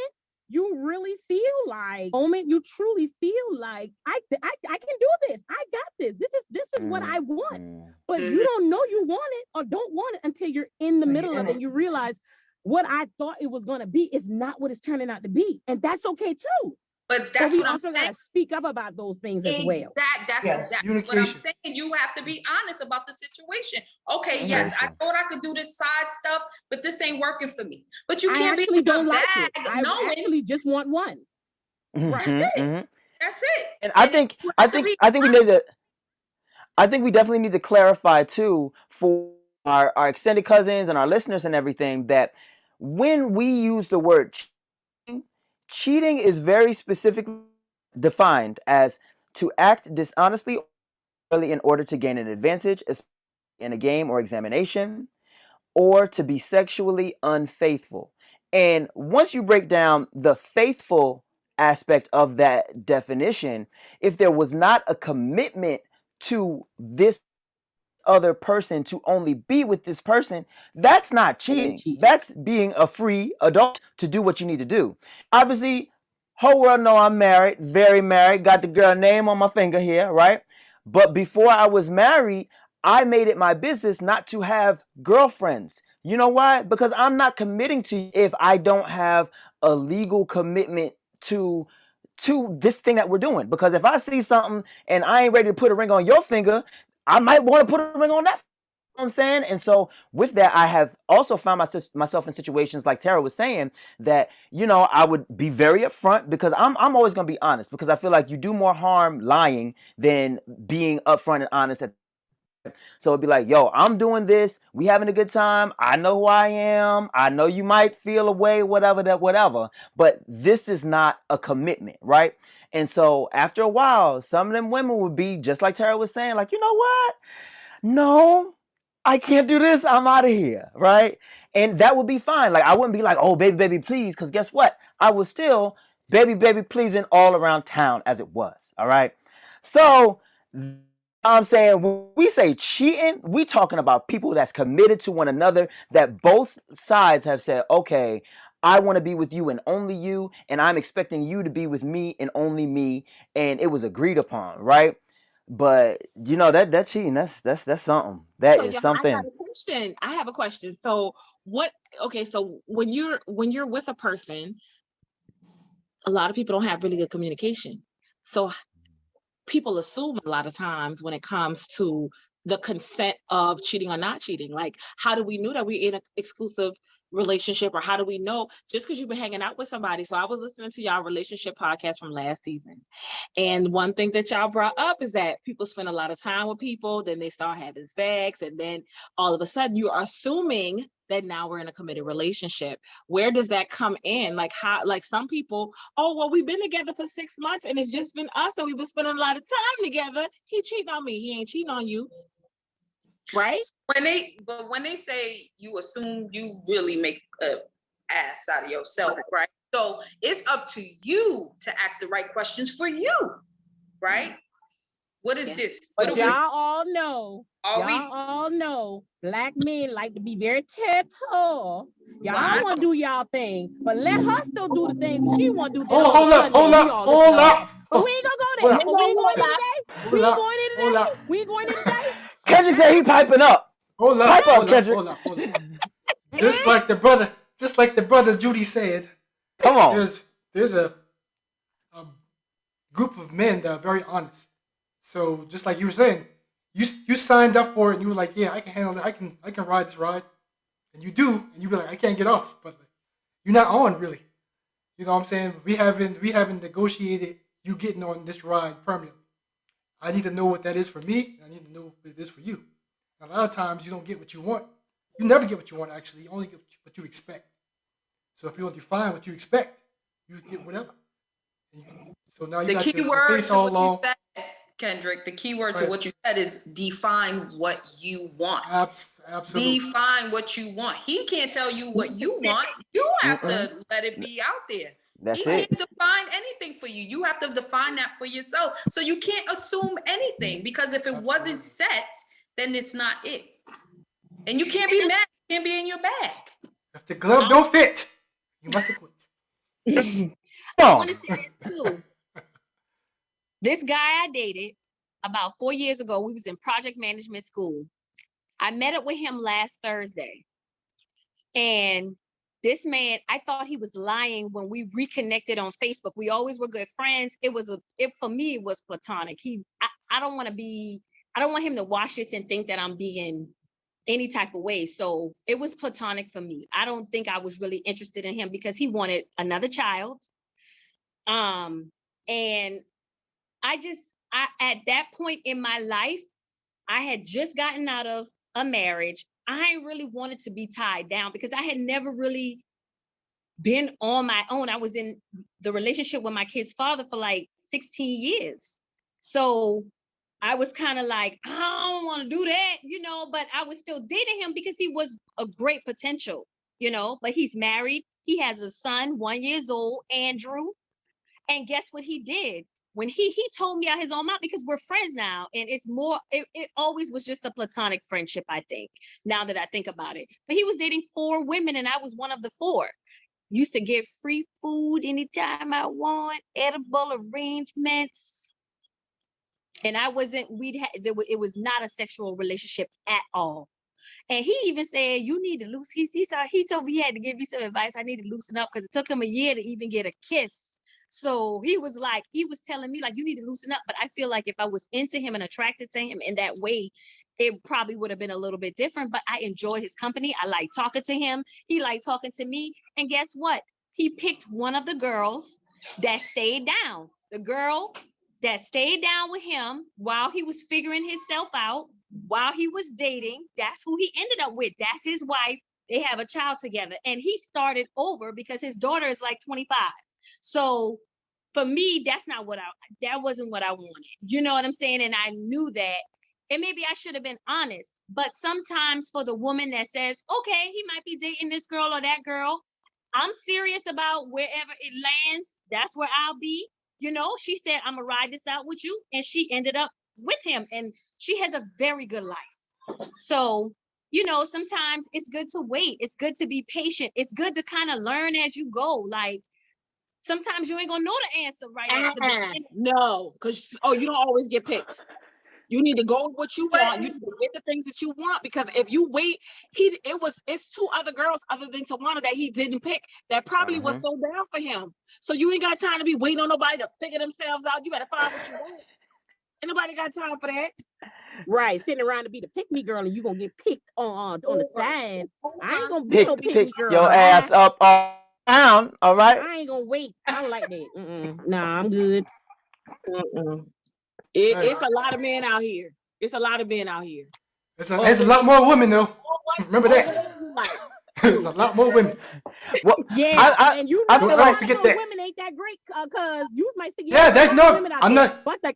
you really feel like, you truly feel like I can do this. I got this. This is what I want. But you don't know you want it or don't want it until you're in the middle of it and you realize what I thought it was going to be is not what it's turning out to be. And that's okay too. But that's what I'm saying. Gotta speak up about those things as well. That's exactly what I'm saying. You have to be honest about the situation. Okay, yes, I thought I could do this side stuff, but this ain't working for me. But you can't be don't like it. I actually just want one. That's it. That's it. And I think we definitely need to clarify too for our extended cousins and our listeners and everything that when we use the word cheating is very specifically defined as to act dishonestly in order to gain an advantage in a game or examination, or to be sexually unfaithful. And once you break down the faithful aspect of that definition, if there was not a commitment to this other person to only be with this person, that's not cheating. That's being a free adult to do what you need to do. Obviously, Whole world know I'm married, very married. Got the girl name on my finger here, right? But before I was married, I made it my business not to have girlfriends. You know why? Because I'm not committing to you if I don't have a legal commitment to this thing that we're doing. Because if I see something and I ain't ready to put a ring on your finger, I might want to put a ring on that. You know what I'm saying? And so with that, I have also found myself in situations like Tara was saying that, you know, I would be very upfront because I'm always going to be honest because I feel like you do more harm lying than being upfront and honest at. So it'd be like, yo, I'm doing this. We having a good time. I know who I am. I know you might feel a way, whatever. But this is not a commitment, right? And so after a while, some of them women would be just like Tara was saying, like, you know what? No, I can't do this. I'm out of here, right? And that would be fine. Like I wouldn't be like, oh, baby, please, because guess what? I was still baby, pleasing all around town as it was. All right. So I'm saying when we say cheating, we talking about people that's committed to one another, that both sides have said, okay, I want to be with you and only you, and I'm expecting you to be with me and only me, and it was agreed upon, right? But you know that cheating, that's something. That So is yeah, I got something. a question. I have a question. So what? Okay, so when you're with a person, a lot of people don't have really good communication. So people assume a lot of times when it comes to the consent of cheating or not cheating. Like, how do we know that we're in an exclusive relationship, or how do we know just because you've been hanging out with somebody? So I was listening to y'all relationship podcast from last season, and one thing that y'all brought up is that people spend a lot of time with people, then they start having sex, and then all of a sudden you are assuming that now we're in a committed relationship. Where does that come in? Like how, like some people, oh, well, we've been together for 6 months and it's just been us and we've been spending a lot of time together. He cheating on me. He ain't cheating on you. Right? When they say you assume, you really make a ass out of yourself, right? So it's up to you to ask the right questions for you, right? What is this? But y'all all know, black men like to be very tiptoe. Y'all want to do y'all thing, but let her still do the things she want to do. Hold up. But we ain't gonna go there. We ain't going in today. We ain't going in today. Kendrick said he piping up. Hold Pipe up, up. Kendrick. Just like the brother Judy said. Come on. There's a group of men that are very honest. So just like you were saying, you signed up for it and you were like, yeah, I can handle it. I can ride this ride. And you do, and you be like, I can't get off, but you're not on really. You know what I'm saying? We haven't negotiated you getting on this ride permanently. I need to know what that is for me. I need to know what it is for you. A lot of times you don't get what you want. You never get what you want, actually. You only get what you expect. So if you don't define what you expect, you get whatever. So now you the got key your word face to all what long. you said, Kendrick, the key word to what you said is define what you want. Absolutely. Define what you want. He can't tell you what you want. You have to let it be out there. That's he can't define anything for you. You have to define that for yourself. So you can't assume anything, because if it wasn't set, then it's not it. And you can't be mad. You can't be in your bag. If the glove don't fit, you must have quit. I want to say this too. This guy I dated about 4 years ago, we was in project management school. I met up with him last Thursday. And this man, I thought he was lying when we reconnected on Facebook. We always were good friends. For me, it was platonic. I don't want him to watch this and think that I'm being any type of way. So it was platonic for me. I don't think I was really interested in him because he wanted another child. And at that point in my life, I had just gotten out of a marriage. I really wanted to be tied down because I had never really been on my own. I was in the relationship with my kid's father for like 16 years. So I was kind of like, I don't want to do that, but I was still dating him because he was a great potential, but he's married. He has a son, 1 year old, Andrew. And guess what he did? When he told me out his own mouth, because we're friends now, and it's more, it always was just a platonic friendship, I think, now that I think about it. But he was dating 4 women and I was one of the 4. Used to get free food anytime I want, edible arrangements. And I wasn't, it was not a sexual relationship at all. And he even said, you need to loosen, he told me he had to give me some advice. I need to loosen up because it took him a year to even get a kiss. So he was telling me like, you need to loosen up. But I feel like if I was into him and attracted to him in that way, it probably would have been a little bit different, but I enjoy his company. I like talking to him. He liked talking to me. And guess what? He picked one of the girls that stayed down. The girl that stayed down with him while he was figuring himself out, while he was dating, that's who he ended up with. That's his wife. They have a child together. And he started over because his daughter is like 25. So for me, that wasn't what I wanted. You know what I'm saying? And I knew that. And maybe I should have been honest. But sometimes for the woman that says, okay, he might be dating this girl or that girl, I'm serious about wherever it lands. That's where I'll be. You know, she said, I'm going to ride this out with you. And she ended up with him. And she has a very good life. So, you know, sometimes it's good to wait. It's good to be patient. It's good to kind of learn as you go. Like, sometimes you ain't going to know the answer right at the beginning. No, because, you don't always get picks. You need to go with what you want. You need to get the things that you want, because if you wait, it's two other girls other than Tawana that he didn't pick that probably was so down for him. So you ain't got time to be waiting on nobody to figure themselves out. You better find what you want. Ain't nobody got time for that. Right, sitting around to be the pick me girl, and you gonna get picked on the side. I ain't gonna be no pick me girl. Your ass up all down, all right? I ain't gonna wait. I don't like that. Nah, I'm good. It's a lot of men out here. It's a lot of men out here. There's a lot more women though. Remember that. There's a lot more women. Well, yeah, and you know, don't forget that women ain't that great because you might say, that's no. I'm not. But I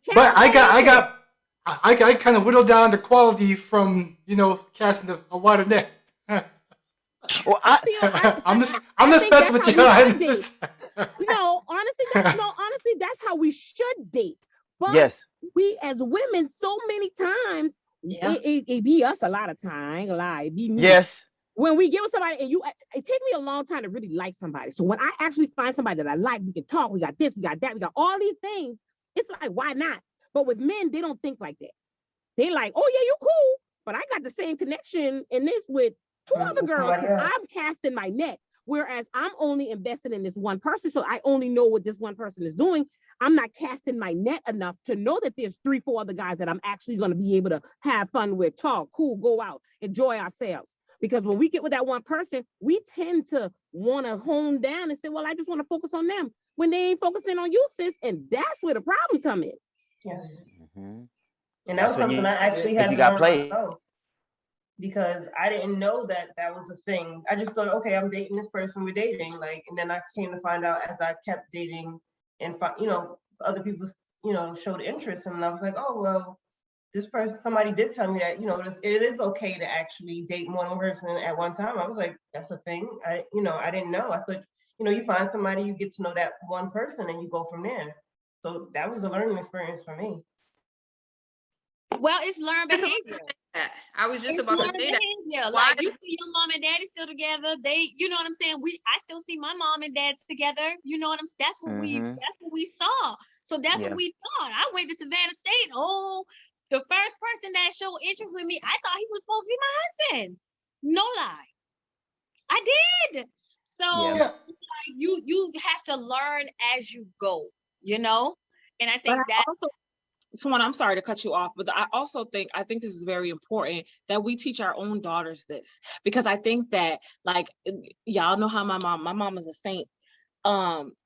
kind of whittled down the quality from casting a wider net. Well, I'm just messing with you. Honestly, that's how we should date. But yes, we as women, so many times, it be us a lot of time. I ain't gonna lie, it be me. Yes. When we get with somebody, and it takes me a long time to really like somebody. So when I actually find somebody that I like, we can talk. We got this, we got that, we got all these things. It's like, why not? But with men, they don't think like that. They like, oh yeah, you cool, but I got the same connection in this with two other girls. I'm casting my net, whereas I'm only invested in this one person, so I only know what this one person is doing. I'm not casting my net enough to know that there's 3-4 other guys that I'm actually going to be able to have fun with, talk, cool, go out, enjoy ourselves. Because when we get with that one person, we tend to want to hone down and say, well, I just want to focus on them when they ain't focusing on you, sis. And that's where the problem come in. Yes. And that was something I actually had to learn myself, because I didn't know that was a thing. I just thought, okay, I'm dating this person, we're dating, and then I came to find out as I kept dating and other people showed interest, and I was like, oh well, this person, somebody did tell me that it is okay to actually date more than one person at one time. I was like, that's a thing. I didn't know. I thought you find somebody, you get to know that one person, and you go from there. So that was a learning experience for me. Well, it's learned behavior. I was just about to say that. Like, you see your mom and daddy still together. They, you know what I'm saying? I still see my mom and dad together. You know what I'm saying? That's what we saw. So that's what we thought. I went to Savannah State. Oh, the first person that showed interest with me, I thought he was supposed to be my husband. No lie. I did. So like, you have to learn as you go, and I think that also, Tawana, I'm sorry to cut you off, but I also think this is very important that we teach our own daughters this, because I think that, like, y'all know how my mom is a saint.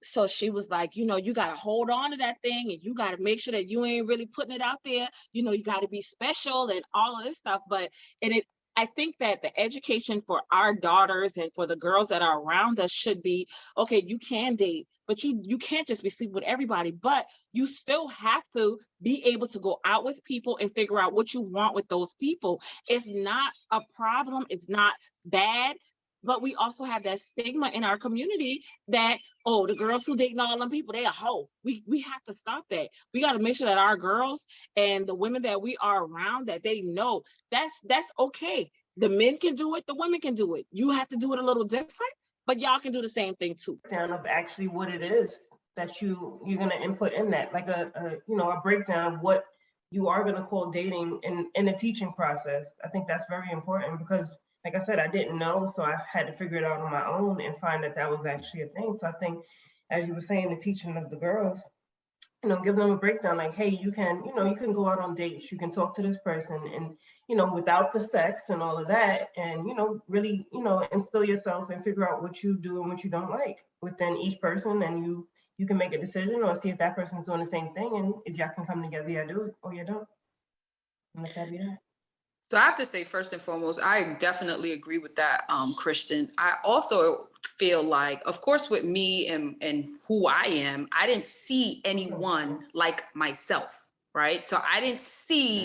So she was like, you got to hold on to that thing, and you got to make sure that you ain't really putting it out there. You got to be special and all of this stuff. I think that the education for our daughters and for the girls that are around us should be, okay, you can date, but you can't just be sleeping with everybody, but you still have to be able to go out with people and figure out what you want with those people. It's not a problem. It's not bad. But we also have that stigma in our community that, oh, the girls who dating all them people, they a hoe. We have to stop that. We got to make sure that our girls and the women that we are around, that they know that's okay. The men can do it. The women can do it. You have to do it a little different, but y'all can do the same thing too. Down of actually what it is that you're gonna input in that, like a breakdown of what you are gonna call dating in the teaching process. I think that's very important because, like I said, I didn't know, so I had to figure it out on my own and find that that was actually a thing. So I think, as you were saying, the teaching of the girls, give them a breakdown, like, hey, you can go out on dates, you can talk to this person, and without the sex and all of that, and really instill yourself and figure out what you do and what you don't like within each person, and you can make a decision or see if that person's doing the same thing, and if y'all can come together, you do it or you don't, and let that be that. So I have to say, first and foremost, I definitely agree with that, Christian. I also feel like, of course, with me and who I am, I didn't see anyone like myself, right? So I didn't see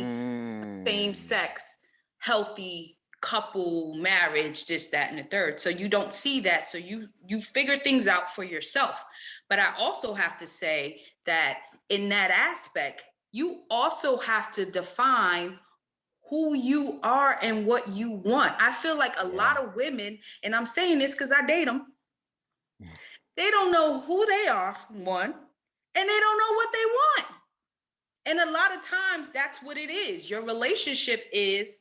same-sex, healthy couple, marriage, this, that, and the third. So you don't see that. So you figure things out for yourself. But I also have to say that in that aspect, you also have to define who you are and what you want. I feel like a lot of women, and I'm saying this because I date them, they don't know who they are, one, and they don't know what they want. And a lot of times that's what it is. Your relationship is,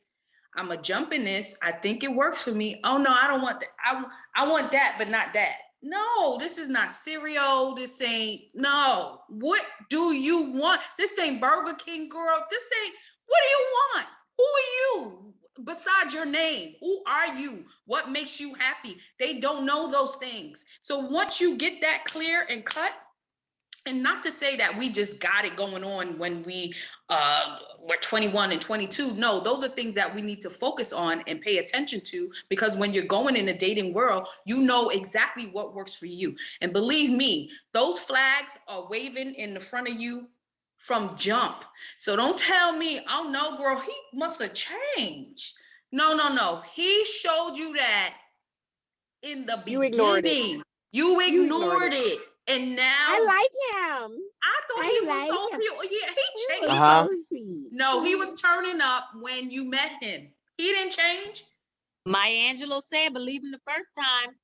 I'm going to jump in this. I think it works for me. Oh no, I don't want that. I want that, but not that. No, this is not cereal. This ain't, no. What do you want? This ain't Burger King, girl. This ain't, what do you want? Who are you besides your name? Who are you? What makes you happy? They don't know those things. So once you get that clear and cut, and not to say that we just got it going on when we're 21 and 22. No, those are things that we need to focus on and pay attention to, because when you're going in the dating world, you know exactly what works for you. And believe me, those flags are waving in the front of you from jump. So don't tell me, oh no, girl, he must have changed. No. He showed you that in the beginning. You ignored it. And now I like him. I thought he was so him. cute. Yeah, he changed. Sweet. No, he was turning up when you met him. He didn't change. Maya Angelou said, believe him the first time.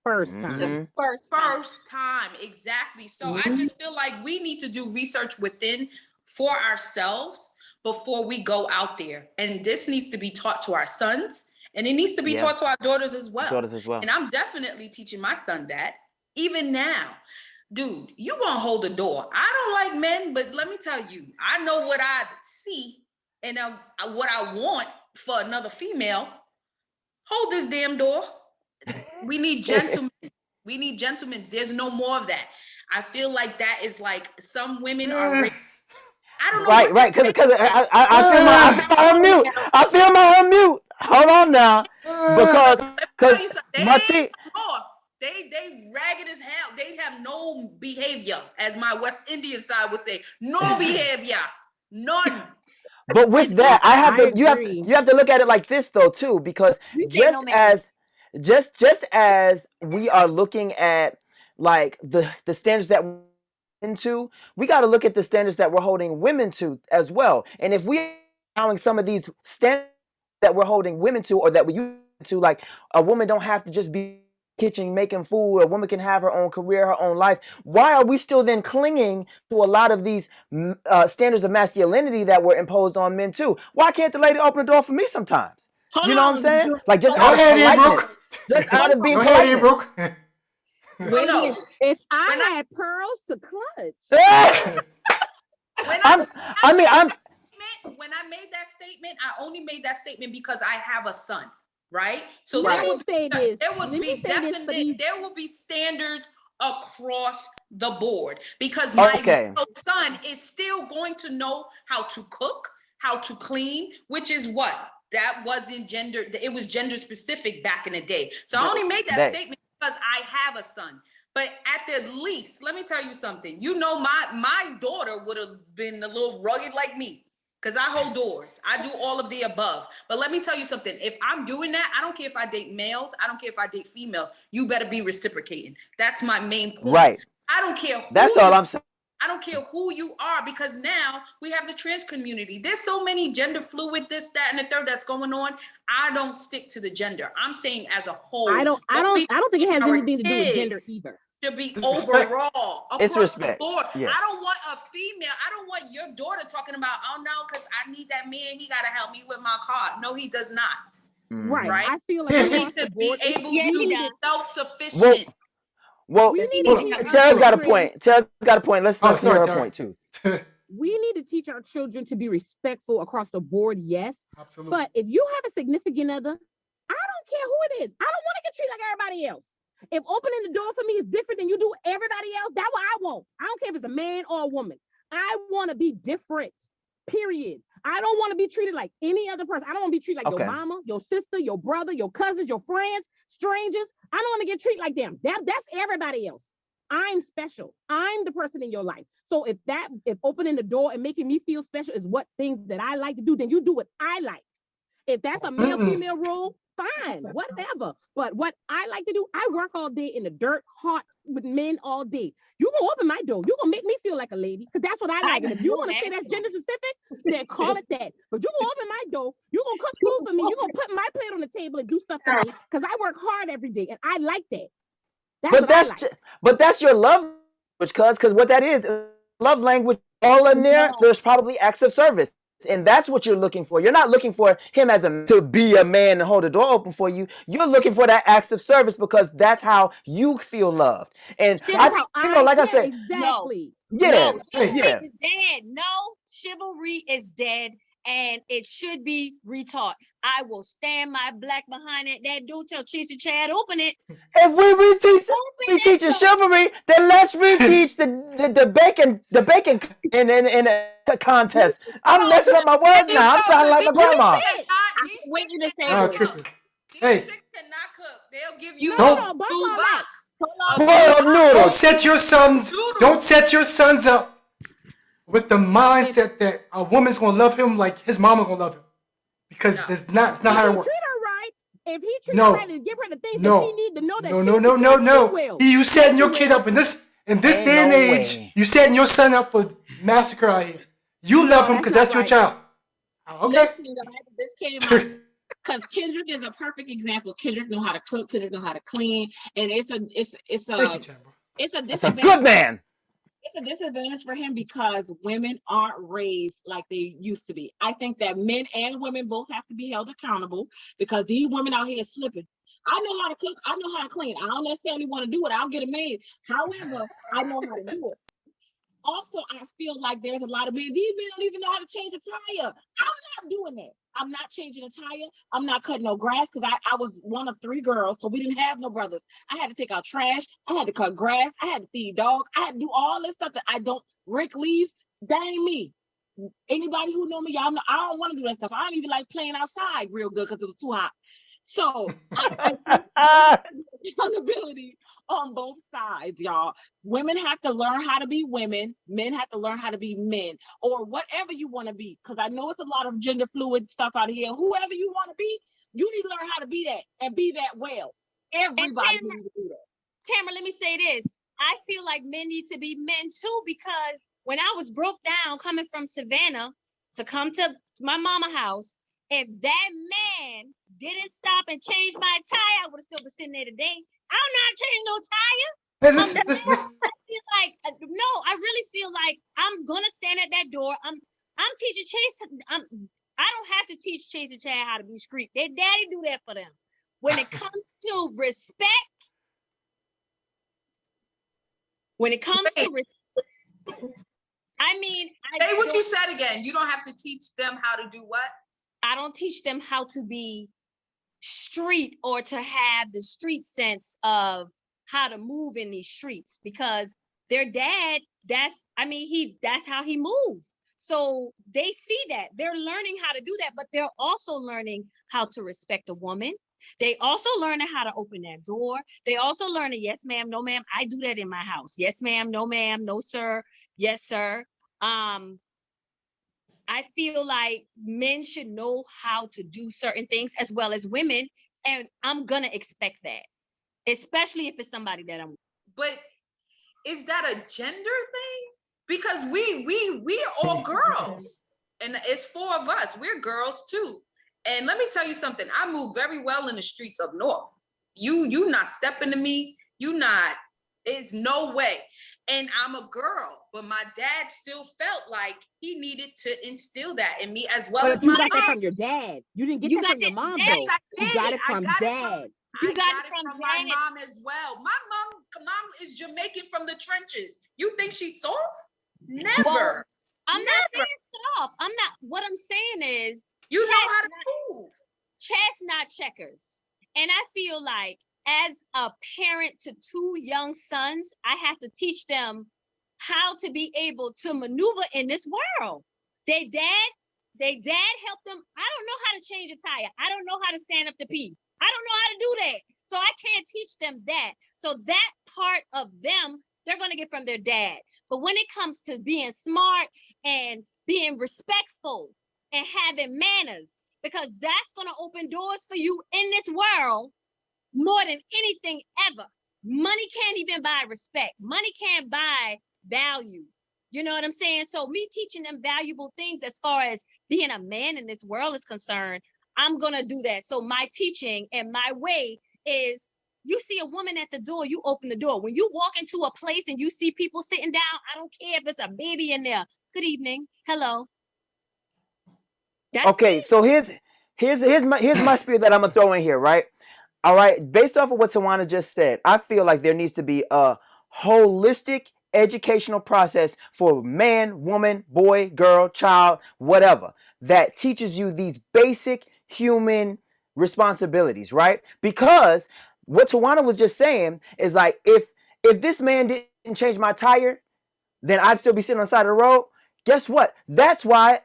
First time. First time. Exactly. So I just feel like we need to do research within for ourselves before we go out there. And this needs to be taught to our sons, and it needs to be taught to our daughters as well. And I'm definitely teaching my son that even now. Dude, you gonna hold the door. I don't like men, but let me tell you, I know what I see and what I want for another female. Hold this damn door. We need gentlemen. We need gentlemen. There's no more of that. I feel like that is like some women are. I don't know. Right. Because I feel my unmute. I feel my unmute. Hold on now, because they ragged as hell. They have no behavior, as my West Indian side would say. No behavior, none. But with that, you have to look at it like this though too, because just as we are looking at like the standards that we're into, we got to look at the standards that we're holding women to as well. And if we are allowing some of these standards that we're holding women to, or that we used to, like a woman don't have to just be kitchen making food, a woman can have her own career, her own life. Why are we still then clinging to a lot of these standards of masculinity that were imposed on men too? Why can't the lady open the door for me sometimes? You know what I'm saying? Like just out of politeness. Just out of being polite. If I had pearls to clutch. When I made that statement, I only made that statement because I have a son, right? So there will be standards across the board, because my son is still going to know how to cook, how to clean, which is what that wasn't gender. It was gender specific back in the day. So I only made that statement because I have a son. But at the least, let me tell you something. You know, my daughter would have been a little rugged like me, because I hold doors. I do all of the above. But let me tell you something. If I'm doing that, I don't care if I date males. I don't care if I date females. You better be reciprocating. That's my main point. Right. I don't care. That's all I'm saying. I don't care who you are, because now we have the trans community. There's so many gender fluid, this, that, and the third that's going on. I don't stick to the gender. I'm saying as a whole. I don't think it has anything to do with gender either. To be It's respect. overall It's across respect. the board. Yeah. I don't want a female. I don't want your daughter talking about, oh no, because I need that man. He got to help me with my car. No, he does not. Right. Right? I feel like You across need to the be board, able Yeah, he to does. be self-sufficient. Well, we need well, to teach Tara's our got a children. point. Tara's got a point. Let's hear sorry, her Tara. point too. We need to teach our children to be respectful across the board, yes. Absolutely. But if you have a significant other, I don't care who it is. I don't want to get treated like everybody else. If opening the door for me is different than you do everybody else, that's what I want. I don't care if it's a man or a woman. I want to be different, period. I don't want to be treated like any other person. I don't want to be treated like Okay. your mama, your sister, your brother, your cousins, your friends, strangers. I don't want to get treated like them. That's everybody else. I'm special. I'm the person in your life. So if opening the door and making me feel special is what things that I like to do, then you do what I like. If that's a male-female role, fine, whatever. But what I like to do, I work all day in the dirt, hot with men all day. You gonna open my door. You gonna make me feel like a lady, because that's what I like. And if you want to say that's gender specific, then call it that. But you gonna open my door, you gonna cook food for me, you gonna put my plate on the table and do stuff for me, because I work hard every day and I like that. But that's your love language, because what that is love language. All in there, there's probably acts of service. And that's what you're looking for. You're not looking for him to be a man and hold the door open for you. You're looking for that acts of service because that's how you feel loved. And like I said, exactly. Yeah, Chivalry yeah. is dead. No, chivalry is dead, and it should be retaught. I will stand my black behind that door till Cheesy Chad open it. If we teach chivalry, then let's reteach the bacon in a contest. I'm messing up my words now. I'm sounding like my grandma. Wait a Oh, second. tripping. These Hey. chicks cannot cook. They'll give you No. a blue box. Don't set your sons up with the mindset that a woman's gonna love him like his mama gonna love him, because it's not how it works. Treat her right. If he treat her right and give her the things that she need to know that No. You setting your kid up in this day and age. You setting your son up for massacre out here. You love him because that's your child. Okay. Listen, this came out because Kendrick is a perfect example. Kendrick know how to cook. Kendrick know how to clean, and it's a disadvantage. Good man. It's a disadvantage for him because women aren't raised like they used to be. I think that men and women both have to be held accountable because these women out here slipping. I know how to cook. I know how to clean. I don't necessarily want to do it. I'll get it made. However, I know how to do it. Also, I feel like there's a lot of men. These men don't even know how to change a tire. I'm not doing that. I'm not changing a tire. I'm not cutting no grass because I was one of 3 girls, so we didn't have no brothers. I had to take out trash. I had to cut grass. I had to feed dogs. I had to do all this stuff that I don't. Rick leaves. That ain't me. Anybody who know me, y'all know I don't want to do that stuff. I don't even like playing outside real good because it was too hot. So I accountability on both sides, y'all. Women have to learn how to be women. Men have to learn how to be men, or whatever you want to be. Because I know it's a lot of gender fluid stuff out here. Whoever you want to be, you need to learn how to be that and be that well. Everybody needs to do that. Tamara, let me say this. I feel like men need to be men too, because when I was broke down coming from Savannah to come to my mama house, if that man didn't stop and change my tire, I would have still been sitting there today. I don't know how to change no tire. Hey, listen. I feel like no, I really feel like I'm gonna stand at that door. I'm teaching Chase. I don't have to teach Chase and Chad how to be discreet. Their daddy do that for them. When it comes to respect, I mean, say what you said again. You don't have to teach them how to do what? I don't teach them how to be street or to have the street sense of how to move in these streets, because their dad, that's how he moves. So they see that. They're learning how to do that, but they're also learning how to respect a woman. They also learning how to open that door. They also learning, yes, ma'am, no, ma'am. I do that in my house. Yes, ma'am, no, ma'am, no, sir. Yes, sir. I feel like men should know how to do certain things as well as women. And I'm going to expect that, especially if it's somebody that I'm. But is that a gender thing? because we're all girls, and it's 4 of us. We're girls too. And let me tell you something. I move very well in the streets up north. You not stepping to me. You not. It's no way. And I'm a girl, but my dad still felt like he needed to instill that in me as well But as you my got that mom. from your dad. You didn't get You that got from your that mom, from though. Yes, I You did. got it I from got it dad. You I got got it it from from my dad. mom as well. My mom is Jamaican from the trenches. You think she's soft? Never. Well, I'm not Never. saying soft. I'm not. What I'm saying is, You know how to chess, move. chess, not checkers. And I feel like as a parent to 2 young sons, I have to teach them how to be able to maneuver in this world. They dad helped them. I don't know how to change a tire. I don't know how to stand up to pee. I don't know how to do that. So I can't teach them that. So that part of them, they're going to get from their dad. But when it comes to being smart and being respectful and having manners, because that's going to open doors for you in this world more than anything ever. Money can't even buy respect. Money can't buy value. You know what I'm saying? So me teaching them valuable things as far as being a man in this world is concerned, I'm going to do that. So my teaching and my way is, you see a woman at the door, you open the door. When you walk into a place and you see people sitting down, I don't care if it's a baby in there. Good evening. Hello. That's Okay, so here's my spirit that I'm gonna throw in here, right? All right, based off of what Tawana just said, I feel like there needs to be a holistic educational process for man, woman, boy, girl, child, whatever, that teaches you these basic human responsibilities, right? Because what Tawana was just saying is like, if this man didn't change my tire, then I'd still be sitting on the side of the road. Guess what? That's why,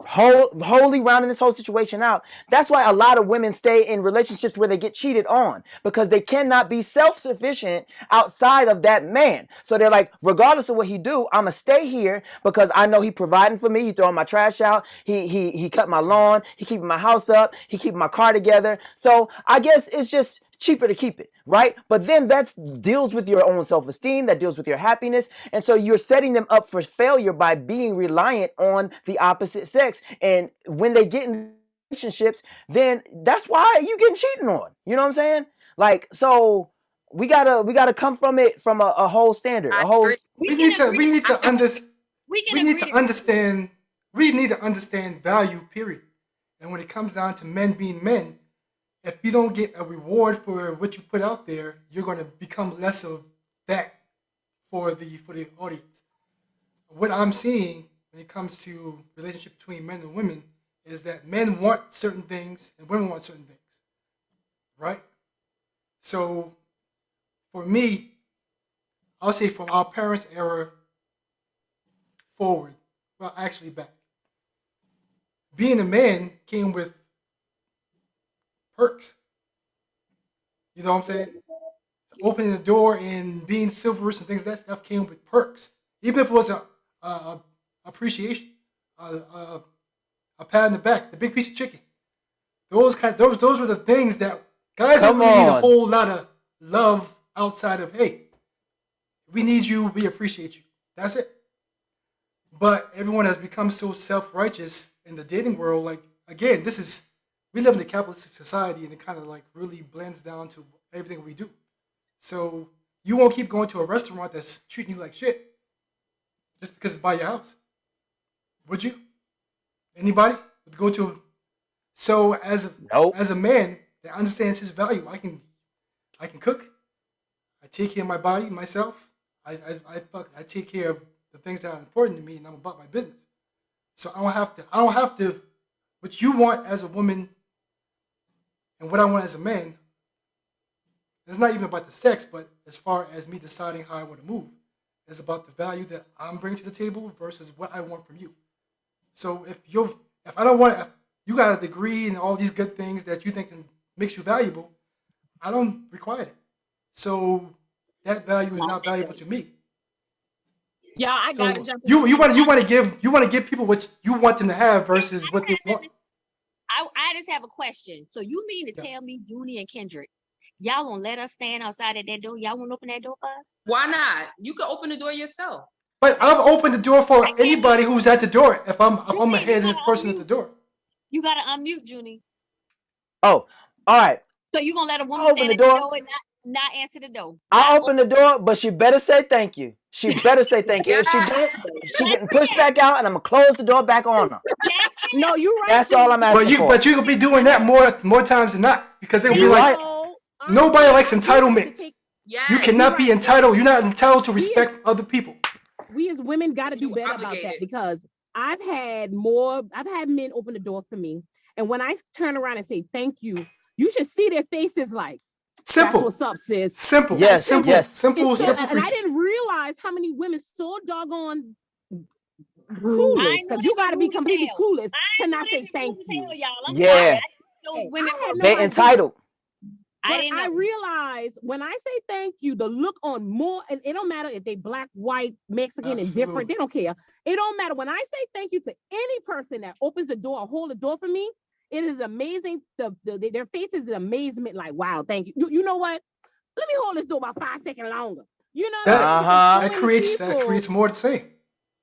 wholly rounding this whole situation out, that's why a lot of women stay in relationships where they get cheated on, because they cannot be self-sufficient outside of that man. So they're like, regardless of what he do, I'ma stay here because I know he providing for me. He throwing my trash out. He cut my lawn. He keeping my house up. He keeping my car together. So I guess it's just cheaper to keep it, right? But then that deals with your own self-esteem, that deals with your happiness, and so you're setting them up for failure by being reliant on the opposite sex. And when they get in relationships, then that's why you getting cheated on. You know what I'm saying? Like, so we gotta come from it from a whole standard, I a whole. agree. We need to understand. We need to understand value. Period. And when it comes down to men being men, if you don't get a reward for what you put out there, you're going to become less of that for the audience. What I'm seeing when it comes to relationship between men and women is that men want certain things and women want certain things, right? So for me, I'll say from our parents' era forward, well, actually back, being a man came with perks. You know what I'm saying? Opening the door and being chivalrous and things, that stuff came with perks. Even if it was a appreciation, a pat on the back, the big piece of chicken. Those were the things that guys don't really need a whole lot of love outside of, hey, we need you, we appreciate you. That's it. But everyone has become so self-righteous in the dating world. Like, again, we live in a capitalistic society, and it kind of like really blends down to everything we do. So you won't keep going to a restaurant that's treating you like shit just because it's by your house. Would you? Anybody would go to? So as a man that understands his value, I can cook. I take care of my body myself. I take care of the things that are important to me, and I'm about my business. So I don't have to. What you want as a woman and what I want as a man, it's not even about the sex, but as far as me deciding how I want to move, it's about the value that I'm bringing to the table versus what I want from you. So if you got a degree and all these good things that you think makes you valuable, I don't require it. So that value is not valuable to me. Yeah, I gotta So jump in. you want to give people what you want them to have versus what they want. I just have a question. So you mean to tell me, Dooney and Kendrick, y'all gonna let us stand outside at that door? Y'all won't open that door for us? Why not? You can open the door yourself. But I've opened the door for I can't- anybody who's at the door. If I'm Junie, ahead of you the gotta person at the unmute. door. You gotta unmute, Junie. Oh, all right. So you gonna let a woman I open stand the at the door. door and not answer the door? I Not open the door, but she better say thank you. She better say thank you. If she Yeah. don't, she getting pushed back out, and I'm gonna close the door back on her. That's No, you're right. That's all I'm asking for. But you could be doing that more times than not because they'll be You're like, right. nobody likes entitlement. Yes. You cannot be entitled. You're not entitled to respect other people. We as women got to do You're better about that obligated. because I've had men open the door for me. And when I turn around and say thank you, you should see their faces like, Simple. that's what's up, sis. Simple. Yes, Simple. yes. Simple. It's so- Simple and I creatures. didn't realize how many women so doggone I clueless, know because they you got to be rude as completely hell. clueless I to know not they say be thank rude as you. hell, y'all. I'm Yeah. sorry. I didn't know those Hey, women I were had no They idea. entitled. I But didn't I know. realize when I say thank you, the look on more, and it don't matter if they black, white, Mexican, and different. They don't care. It don't matter. When I say thank you to any person that opens the door or hold the door for me, it is amazing. Their faces is amazement. Like, wow, thank you. You know what? Let me hold this door about 5 seconds longer. You know what I mean? Uh-huh. That creates more to say.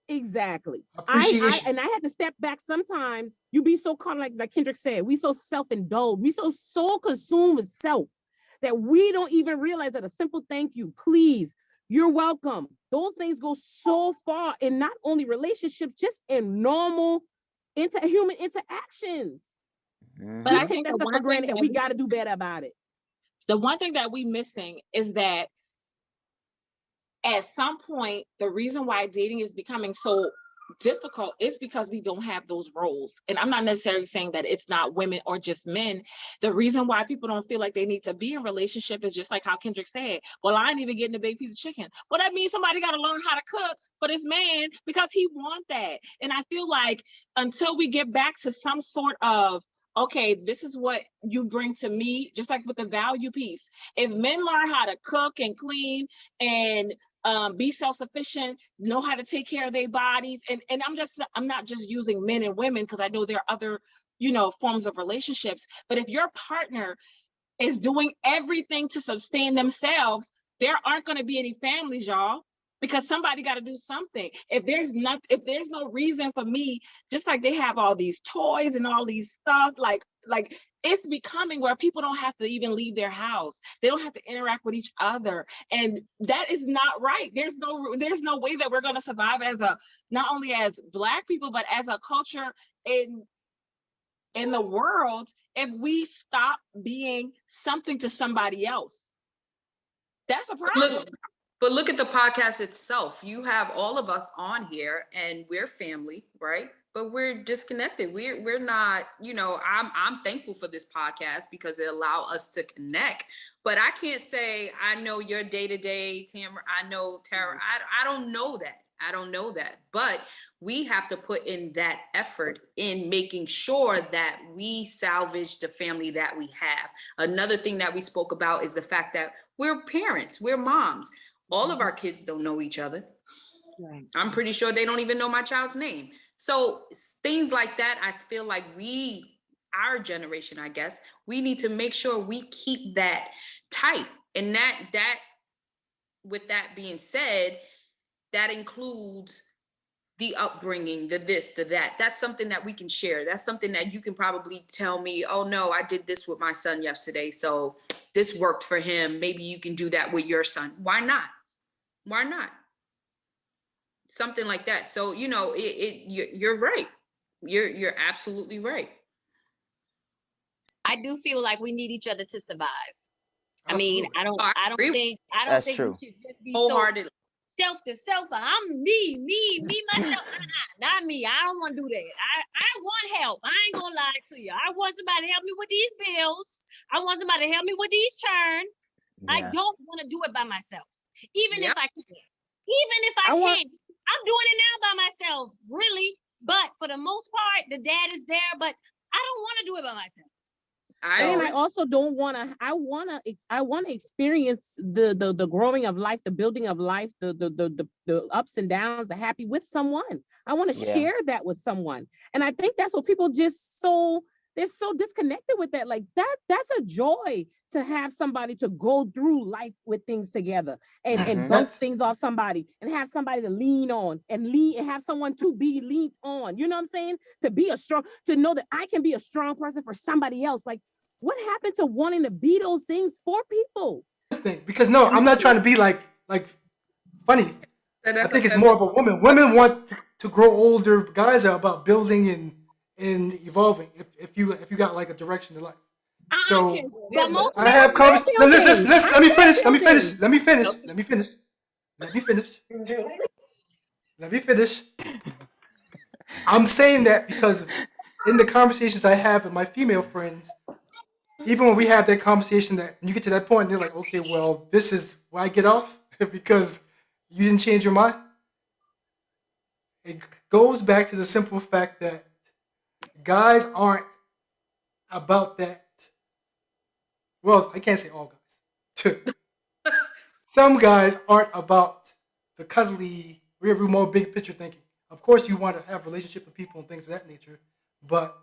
Exactly. Appreciation. And I had to step back sometimes. You be so caught, like Kendrick said, we so self-indulged, we so consumed with self that we don't even realize that a simple thank you, please, you're welcome. Those things go so far in not only relationships, just in normal human interactions. But We I take think that the stuff one for thing granted, that and we we got to do better about it. The one thing that we missing is that at some point, the reason why dating is becoming so difficult is because we don't have those roles. And I'm not necessarily saying that it's not women or just men. The reason why people don't feel like they need to be in a relationship is just like how Kendrick said, well, I ain't even getting a big piece of chicken. Well, that means somebody got to learn how to cook for this man because he want that. And I feel like until we get back to some sort of, okay, this is what you bring to me, just like with the value piece. If men learn how to cook and clean and be self-sufficient, know how to take care of their bodies, and I'm not just using men and women because I know there are other forms of relationships, but if your partner is doing everything to sustain themselves, there aren't going to be any families, y'all, because somebody got to do something. If there's no reason for me, just like they have all these toys and all these stuff, like it's becoming where people don't have to even leave their house. They don't have to interact with each other. And that is not right. There's no way that we're going to survive as not only as Black people, but as a culture in the world if we stop being something to somebody else. That's a problem. But look at the podcast itself. You have all of us on here and we're family, right? But we're disconnected. We're not, I'm thankful for this podcast because it allows us to connect. But I can't say I know your day-to-day, Tamara. I know Tara. I don't know that. I don't know that. But we have to put in that effort in making sure that we salvage the family that we have. Another thing that we spoke about is the fact that we're parents, we're moms. All of our kids don't know each other. Right. I'm pretty sure they don't even know my child's name. So things like that, I feel like our generation, I guess, we need to make sure we keep that tight. And that with that being said, that includes the upbringing, the this, the that. That's something that we can share. That's something that you can probably tell me, oh no, I did this with my son yesterday, so this worked for him. Maybe you can do that with your son. Why not? Why not? Something like that. So, you're right. You're absolutely right. I do feel like we need each other to survive. I mean, I don't agree. think That's we true. should just be so Wholeheartedly. self to self. I'm me, myself. Not me. I don't want to do that. I want help. I ain't gonna lie to you. I want somebody to help me with these bills. I want somebody to help me with these churn. Yeah. I don't want to do it by myself. Even Yep. if I can. Even if I can. I'm doing it now by myself, really. But for the most part, the dad is there, but I don't want to do it by myself. I also don't want to. I want to experience the growing of life, the building of life, the ups and downs, the happy with someone. I want to share that with someone, and I think that's what people just so they're so disconnected with that. Like that's a joy to have somebody to go through life with things together and bounce things off somebody and have somebody to lean on and have someone to be leaned on. You know what I'm saying? To know that I can be a strong person for somebody else. Like, what happened to wanting to be those things for people? Because no, I'm not trying to be like funny. I think it's more of a woman. Women want to grow older. Guys are about building and evolving. If you got like a direction in life. So I have conversations. Listen, let me finish. I'm saying that because in the conversations I have with my female friends, even when we have that conversation, that when you get to that point, they're like, okay, well, this is where I get off because you didn't change your mind. It goes back to the simple fact that guys aren't about that. Well, I can't say all guys. Some guys aren't about the cuddly, we're more big picture thinking. Of course, you want to have a relationship with people and things of that nature, but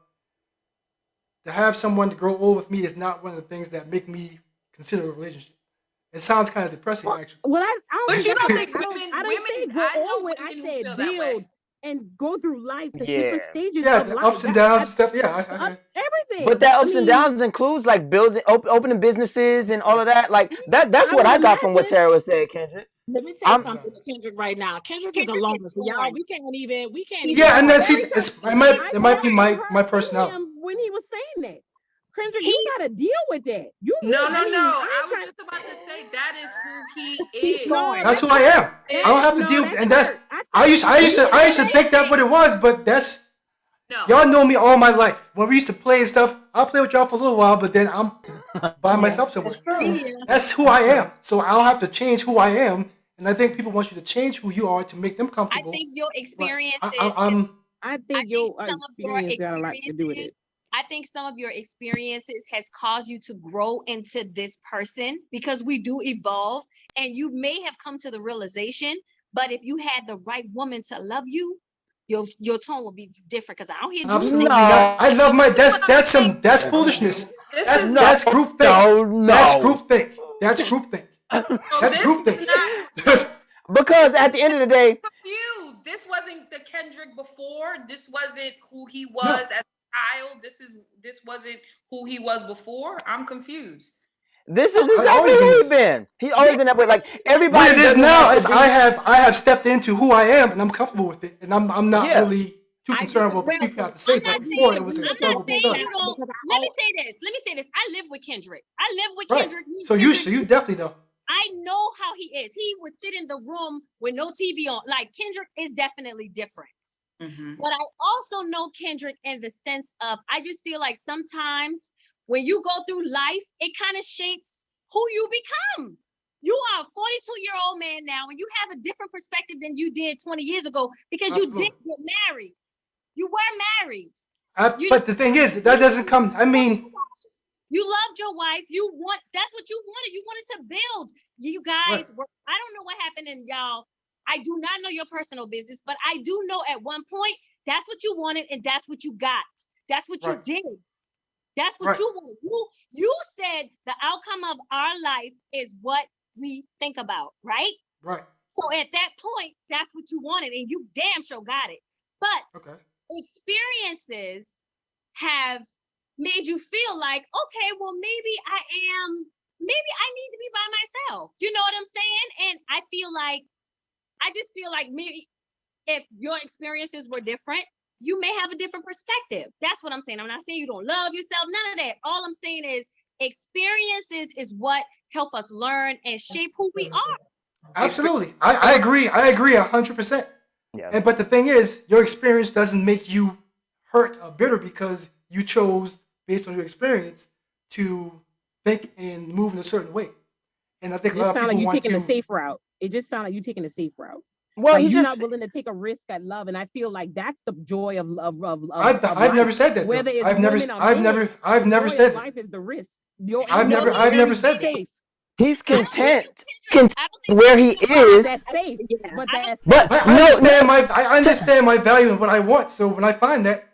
to have someone to grow old with me is not one of the things that make me consider a relationship. It sounds kind of depressing, actually. Well, I But you don't think I didn't say grow old with. I said build and go through life, the different stages of the life. ups and downs and stuff. Everything. But that ups and downs includes like building, opening businesses and all of that. Like that's what I got from what Tara was saying, Kendrick. Let me say something to Kendrick right now. Kendrick is alone, so y'all, we can't even. Yeah, and then see, it might be my personality. When he was saying that, Kendrick, you gotta deal with that. No. I was just about to say that is who he is. That's who I am. I don't have to deal, and that's. I used to think that's what it was, but that's. Y'all know me all my life. When we used to play and stuff, I'll play with y'all for a little while, but then I'm by myself somewhere. That's who I am. So I don't have to change who I am. And I think people want you to change who you are to make them comfortable. I think your experiences. I think your experience got a lot to do with it. I think some of your experiences has caused you to grow into this person because we do evolve, and you may have come to the realization. But if you had the right woman to love you, your tone will be different. Because I don't hear you. Absolutely not. I love my. That's foolishness. That's groupthink. No. That's groupthink. That's groupthink. That's groupthink. Because at the end of the day, confused. This wasn't the Kendrick before. This wasn't who he was as a child. This wasn't who he was before. I'm confused. This is exactly who he's been. He's always been that way. Like everybody. What it is now is I have stepped into who I am and I'm comfortable with it, and I'm not really too concerned with what people have to say. But before it was a struggle. Let me say this. I live with Kendrick. Kendrick. So you definitely know. I know how he is. He would sit in the room with no TV on. Like, Kendrick is definitely different. Mm-hmm. But I also know Kendrick in the sense of, I just feel like sometimes when you go through life, it kind of shapes who you become. You are a 42-year-old man now, and you have a different perspective than you did 20 years ago because you did get married. You were married. But the thing is, that doesn't come, I mean... You loved your wife. That's what you wanted. You wanted to build. You guys were, I don't know what happened in y'all. I do not know your personal business, but I do know at one point, that's what you wanted and that's what you got. That's what you did. That's what you wanted. You said the outcome of our life is what we think about, right? Right. So at that point, that's what you wanted and you damn sure got it. But experiences have made you feel like, okay, well, maybe I need to be by myself. You know what I'm saying? And I just feel like maybe if your experiences were different, you may have a different perspective. That's what I'm saying. I'm not saying you don't love yourself, none of that. All I'm saying is experiences is what help us learn and shape who we are. Absolutely. I agree 100%. Yeah. But the thing is, your experience doesn't make you hurt or bitter because you chose, based on your experience, to think and move in a certain way. And I think a lot of people like you want taking the safe route. It just sounds like you taking the safe route. Well, like you're not willing to take a risk at love, and I feel like that's the joy of I've never said that. Whether it's I've never said life is the risk. I've never said that. He's content where he is. That's safe, but that's I understand my value and what I want. So when I find that,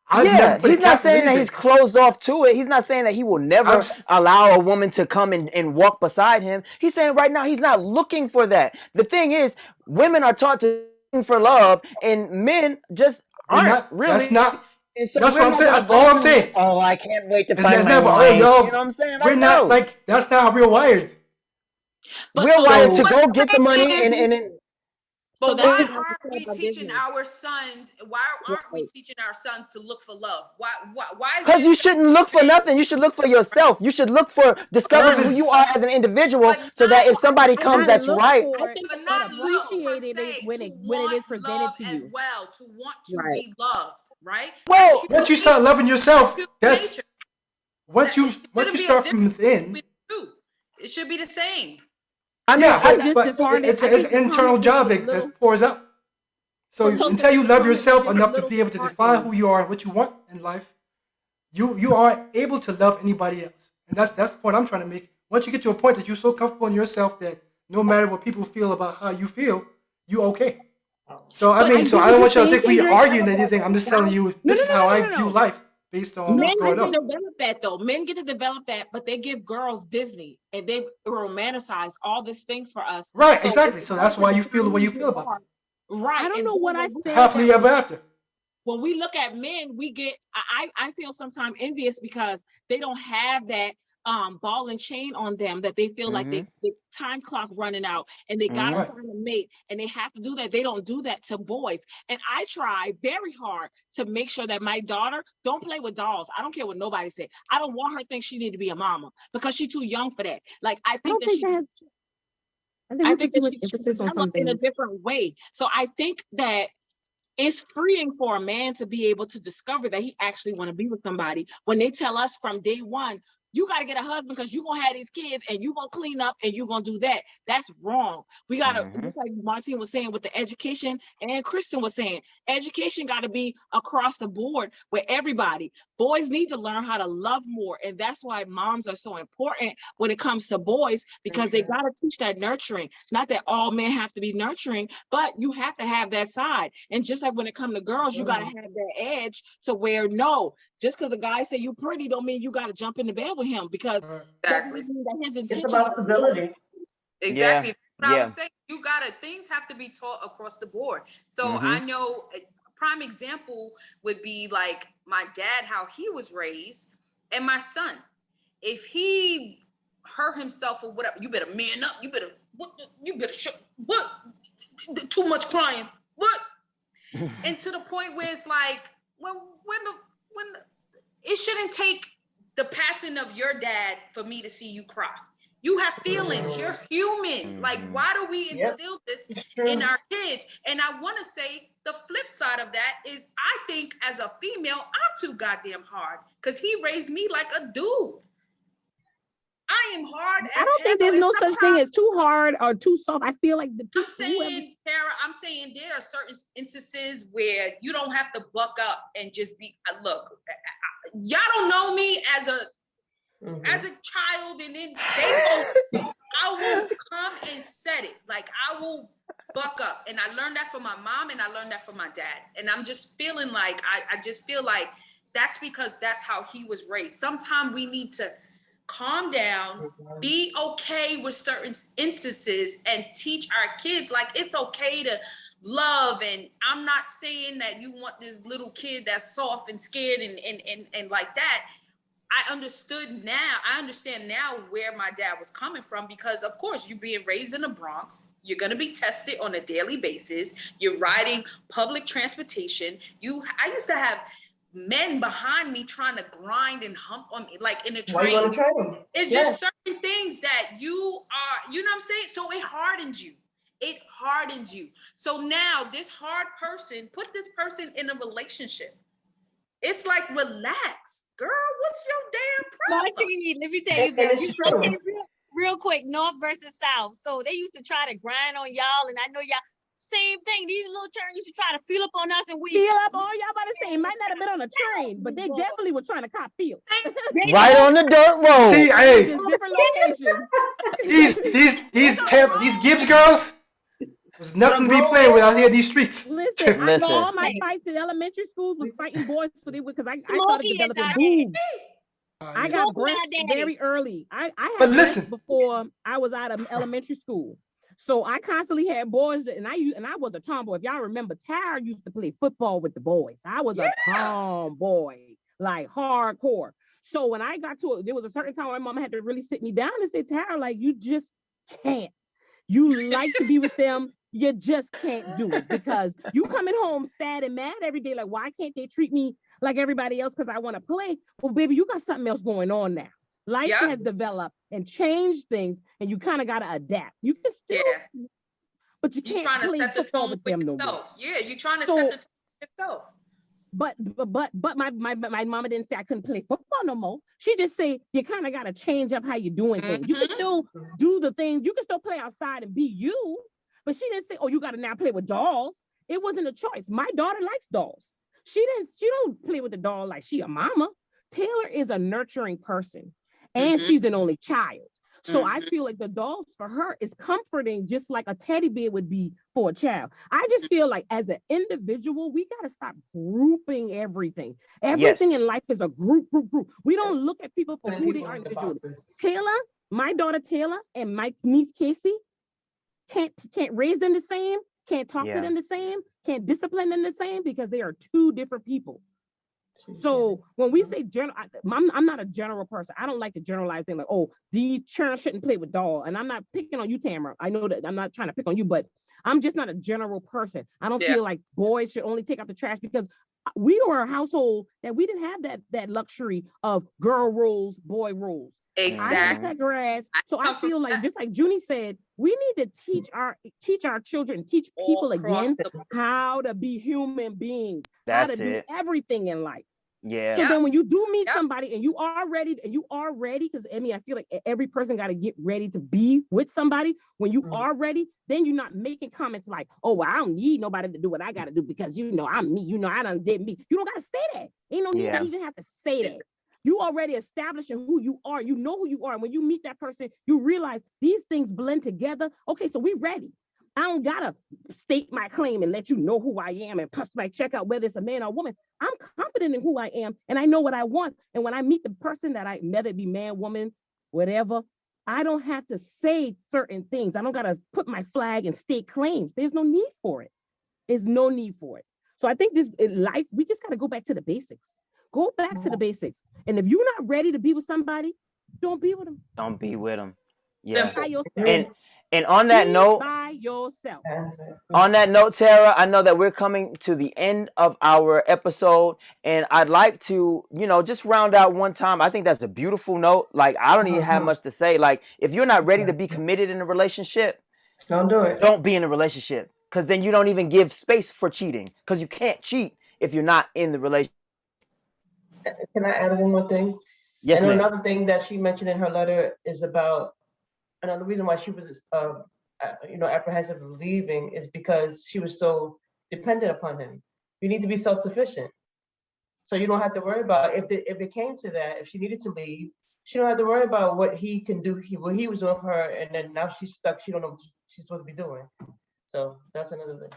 I've never Yeah, put a he's not cap on saying that he's anything. closed off to it. He's not saying that he will I'm never s- allow a woman to come and walk beside him. He's saying right now he's not looking for that. The thing is, women are taught to look for love, and men just we're aren't not. That's really. not. And so That's what we're I'm not saying. gonna That's all go I'm through like, saying. oh, I can't wait to find It's my never. Oh wife. You know no, what I'm saying? we're Like, not no. like. That's not how we're wired. But We're so wired So to what go I'm get the money saying is, and So but that's why what I have to aren't say we about teaching Disney. our sons? Why aren't we teaching our sons to look for love? Why is because there you certain shouldn't look for things, nothing. You should look for yourself. You should look for love discovering who you is. are but as an individual, but so not that if somebody I comes think Not that's look right, I for it, think but that but not that's look per appreciate it se, when to it want is presented love to as you. well, to want to right. be loved, right? That's well, Once you human start loving yourself, nature. that's That it once you shouldn't be a start from difference within. between the two. It should be the same. I mean, Yeah, I think I just disheartening. it's I it's think an internal disheartening job is a little. that pours out. So For me, So until you love disheartening yourself is a enough to little be able to define disheartening. who you are and what you want in life, you aren't able to love anybody else. And that's the point I'm trying to make. Once you get to a point that you're so comfortable in yourself that no matter what people feel about how you feel, you okay. So I but mean, I so get I what don't you're want y'all to saying, think we Kendrick. arguing anything. I'm just telling you No, this no, is no, how no, I no, no, view no. life based on men what's get growing to up. develop that though. Men get to develop that, but they give girls Disney and they romanticize all these things for us. Right, So it's exactly. So hard that's to why you feel the define way who you you feel about are. that. Right. I don't And know then what I when we said Happily that ever was. after. when we look at men, we get I feel sometimes envious because they don't have that ball and chain on them that they feel like mm-hmm, the time clock running out and they gotta mm-hmm. Right. find a mate and they have to do that. They don't do that to boys. And I try very hard to make sure that my daughter don't play with dolls. I don't care what nobody say. I don't want her to think she need to be a mama because she's too young for that. Like I don't think that's. I think I we think put too that much she should emphasis on some develop in a things. different way. So I think that it's freeing for a man to be able to discover that he actually want to be with somebody when they tell us from day one, you got to get a husband because you're going to have these kids and you're going to clean up and you're going to do that. That's wrong. We got to, Mm-hmm. just like Martine was saying with the education and Kristen was saying, education got to be across the board with everybody. Boys need to learn how to love more. And that's why moms are so important when it comes to boys, because they got to teach that nurturing. Not that all men have to be nurturing, but you have to have that side. And just like when it comes to girls, you got to have that edge to where no, just because a guy say you pretty don't mean you got to jump into bed with him because that Exactly. doesn't mean that his It's intentions about are good. stability. Exactly. Yeah, That's what I was yeah. saying. Things have to be taught across the board. So Mm-hmm. I know a prime example would be like my dad, how he was raised, and my son. If he hurt himself or whatever, you better man up. You better shut what? Too much crying. What? And to the point where it's like, when it shouldn't take the passing of your dad for me to see you cry. You have feelings. You're human. Like, Mm-hmm. why do we Yep, instill this it's true. in our kids? And I want to say the flip side of that is I think as a female, I'm too goddamn hard because he raised me like a dude. I am hard I as don't think hell, there's and no such thing sometimes as too hard or too soft. I feel like the I'm people whoever. saying, Tara, I'm saying there are certain instances where you don't have to buck up and just be. Look, y'all don't know me as a child, and then I will come and set it. Like I will buck up, and I learned that from my mom, and I learned that from my dad. And I'm just feeling like I just feel like that's because that's how he was raised. Sometimes we need to calm down, be okay with certain instances, and teach our kids like it's okay to love. And I'm not saying that you want this little kid that's soft and scared and like that. I understand now where my dad was coming from, because of course you're being raised in the Bronx. You're going to be tested on a daily basis. You're riding public transportation. I used to have men behind me trying to grind and hump on me, like in a Why you on train. the train? It's Yes. just certain things that you are, you know what I'm saying? So it hardens you. It hardens you. So now this hard person, put this person in a relationship. It's like, relax, girl. What's your damn problem? Martini, let me tell you And this. it's true. Okay, real quick, North versus South. So they used to try to grind on y'all, and I know y'all same thing. These little turns used to try to feel up on us, and we Feel up on y'all about to say it might not have been on a train, but they definitely were trying to cop feels. Right on the dirt road. See, hey, Just different locations. these Gibbs girls, There's nothing to be playing with out here in these streets. Listen, Listen. all my fights in elementary schools was fighting boys for they because I started Smokey is developing our boobs. I Yeah. got Smokey our breasts daddy. very early. I But had breasts listen, before I was out of elementary school. So I constantly had boys and I was a tomboy. If y'all remember, Tara used to play football with the boys. I was a tomboy, like hardcore. So when I got to it, there was a certain time my mom had to really sit me down and say, Tara, like you just can't. You like to be with them, you just can't do it because you coming home sad and mad every day. Like, why can't they treat me like everybody else? Because I want to play. Well, baby, you got something else going on now. Life Yep. has developed and changed things, and you kind of got to adapt. You can still, but you You're can't trying to play set the football tone with for them no more. yourself. Yeah, you're trying to So- set the tone for yourself. But my mama didn't say I couldn't play football no more. She just said you kind of got to change up how you're doing things. You can still do the things. You can still play outside and be you. But she didn't say, "Oh, you got to now play with dolls." It wasn't a choice. My daughter likes dolls. She don't play with the doll like she a mama. Taylor is a nurturing person, and she's an only child. So I feel like the dolls for her is comforting, just like a teddy bear would be for a child. I just feel like as an individual, we got to stop grouping everything. Everything Yes. in life is a group. We don't look at people for who they are individually. Taylor, my daughter Taylor, and my niece Casey can't raise them the same, can't talk to them the same, can't discipline them the same because they are two different people. So when we say general, I'm not a general person. I don't like to generalize things like, oh, these children shouldn't play with doll. And I'm not picking on you, Tamara. I know that I'm not trying to pick on you, but I'm just not a general person. I don't feel like boys should only take out the trash because we were a household that we didn't have that luxury of girl rules, boy rules. Exactly. I cut grass. So I feel like, just like Junie said, we need to teach our children, teach people again how to be human beings, how to do everything in life. Yeah. So then when you do meet somebody and you are ready, because I mean, I feel like every person got to get ready to be with somebody. When you are ready, then you're not making comments like, oh, well, I don't need nobody to do what I got to do because, I'm me, I done did me. You don't got to say that. Ain't no need to even have to say that. You already establishing who you are. You know who you are. And when you meet that person, you realize these things blend together. Okay, so we ready. I don't gotta state my claim and let you know who I am and check out whether it's a man or woman. I'm confident in who I am and I know what I want. And when I meet the person that whether it be man, woman, whatever, I don't have to say certain things. I don't gotta put my flag and state claims. There's no need for it. There's no need for it. So I think this in life, we just gotta go back to the basics. Go back to the basics. And if you're not ready to be with somebody, don't be with them. Don't be with them. Yeah. By yourself. And on that note, by yourself. On that note, Tara, I know that we're coming to the end of our episode, and I'd like to, just round out one time. I think that's a beautiful note. Like, I don't even have much to say. Like, if you're not ready to be committed in a relationship, don't do it. Don't be in a relationship, because then you don't even give space for cheating, because you can't cheat if you're not in the relationship. Can I add one more thing? Yes, ma'am. Another thing that she mentioned in her letter is about another reason why she was, apprehensive of leaving is because she was so dependent upon him. You need to be self-sufficient, so you don't have to worry about if it came to that. If she needed to leave, she don't have to worry about what he can do. What he was doing for her, and then now she's stuck. She don't know what she's supposed to be doing. So that's another thing.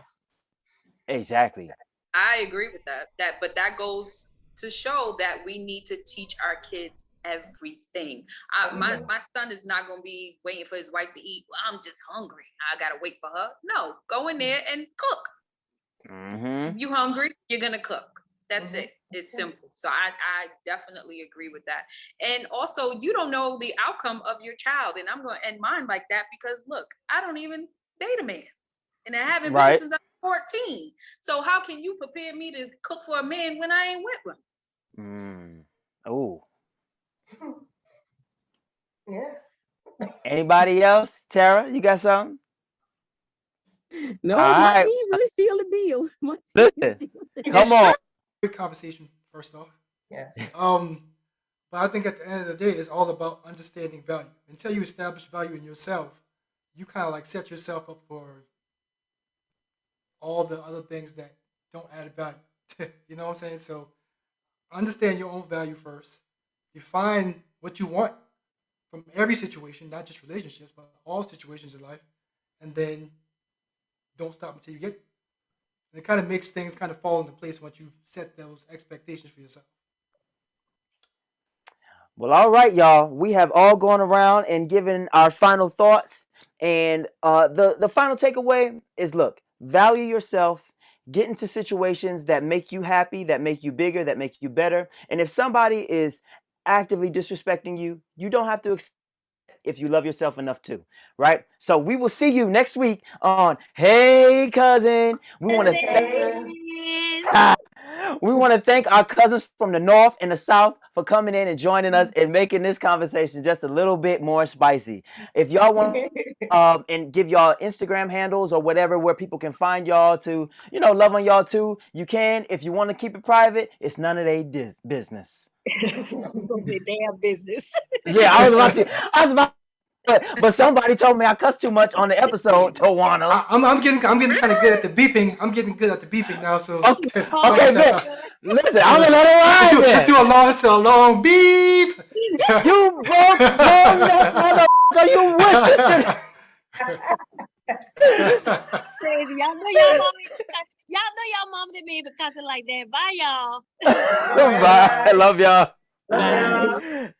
Exactly. I agree with that. But that goes to show that we need to teach our kids everything. My son is not going to be waiting for his wife to eat. Well, I'm just hungry. I got to wait for her. No, go in there and cook. Mm-hmm. You hungry, you're going to cook. That's it. It's simple. So I definitely agree with that. And also, you don't know the outcome of your child. And I'm going to end mine like that because, look, I don't even date a man. And I haven't been since I was 14. So how can you prepare me to cook for a man when I ain't with him? Oh. Yeah. Anybody else? Tara, you got something? No, my team really sealed the deal. Listen, come on. Good conversation, first off. Yes. But I think at the end of the day, it's all about understanding value. Until you establish value in yourself, you kind of like set yourself up for all the other things that don't add value. You know what I'm saying? So understand your own value first. Define what you want from every situation, not just relationships, but all situations in life. And then don't stop until you get there. And it kind of makes things kind of fall into place once you set those expectations for yourself. Well, all right, y'all. We have all gone around and given our final thoughts. And the final takeaway is look, value yourself, get into situations that make you happy, that make you bigger, that make you better. And if somebody is actively disrespecting you, you don't have to accept if you love yourself enough to, right? So we will see you next week on Hey Cousin. We want to we want to thank our cousins from the north and the south for coming in and joining us and making this conversation just a little bit more spicy. If y'all want and give y'all Instagram handles or whatever where people can find y'all to, love on y'all too, you can. If you want to keep it private, it's none of their business. It's gonna be damn business. Yeah, I was about but somebody told me I cussed too much on the episode, Tawana. I'm getting kind of good at the beeping. I'm getting good at the beeping now. So okay, listen, I'm gonna let it ride. Let's do a long beep. You broke that motherfucker. You wish Crazy. Y'all know y'all mama didn't even cuss it like that. Bye, y'all. Bye. I love y'all. Bye.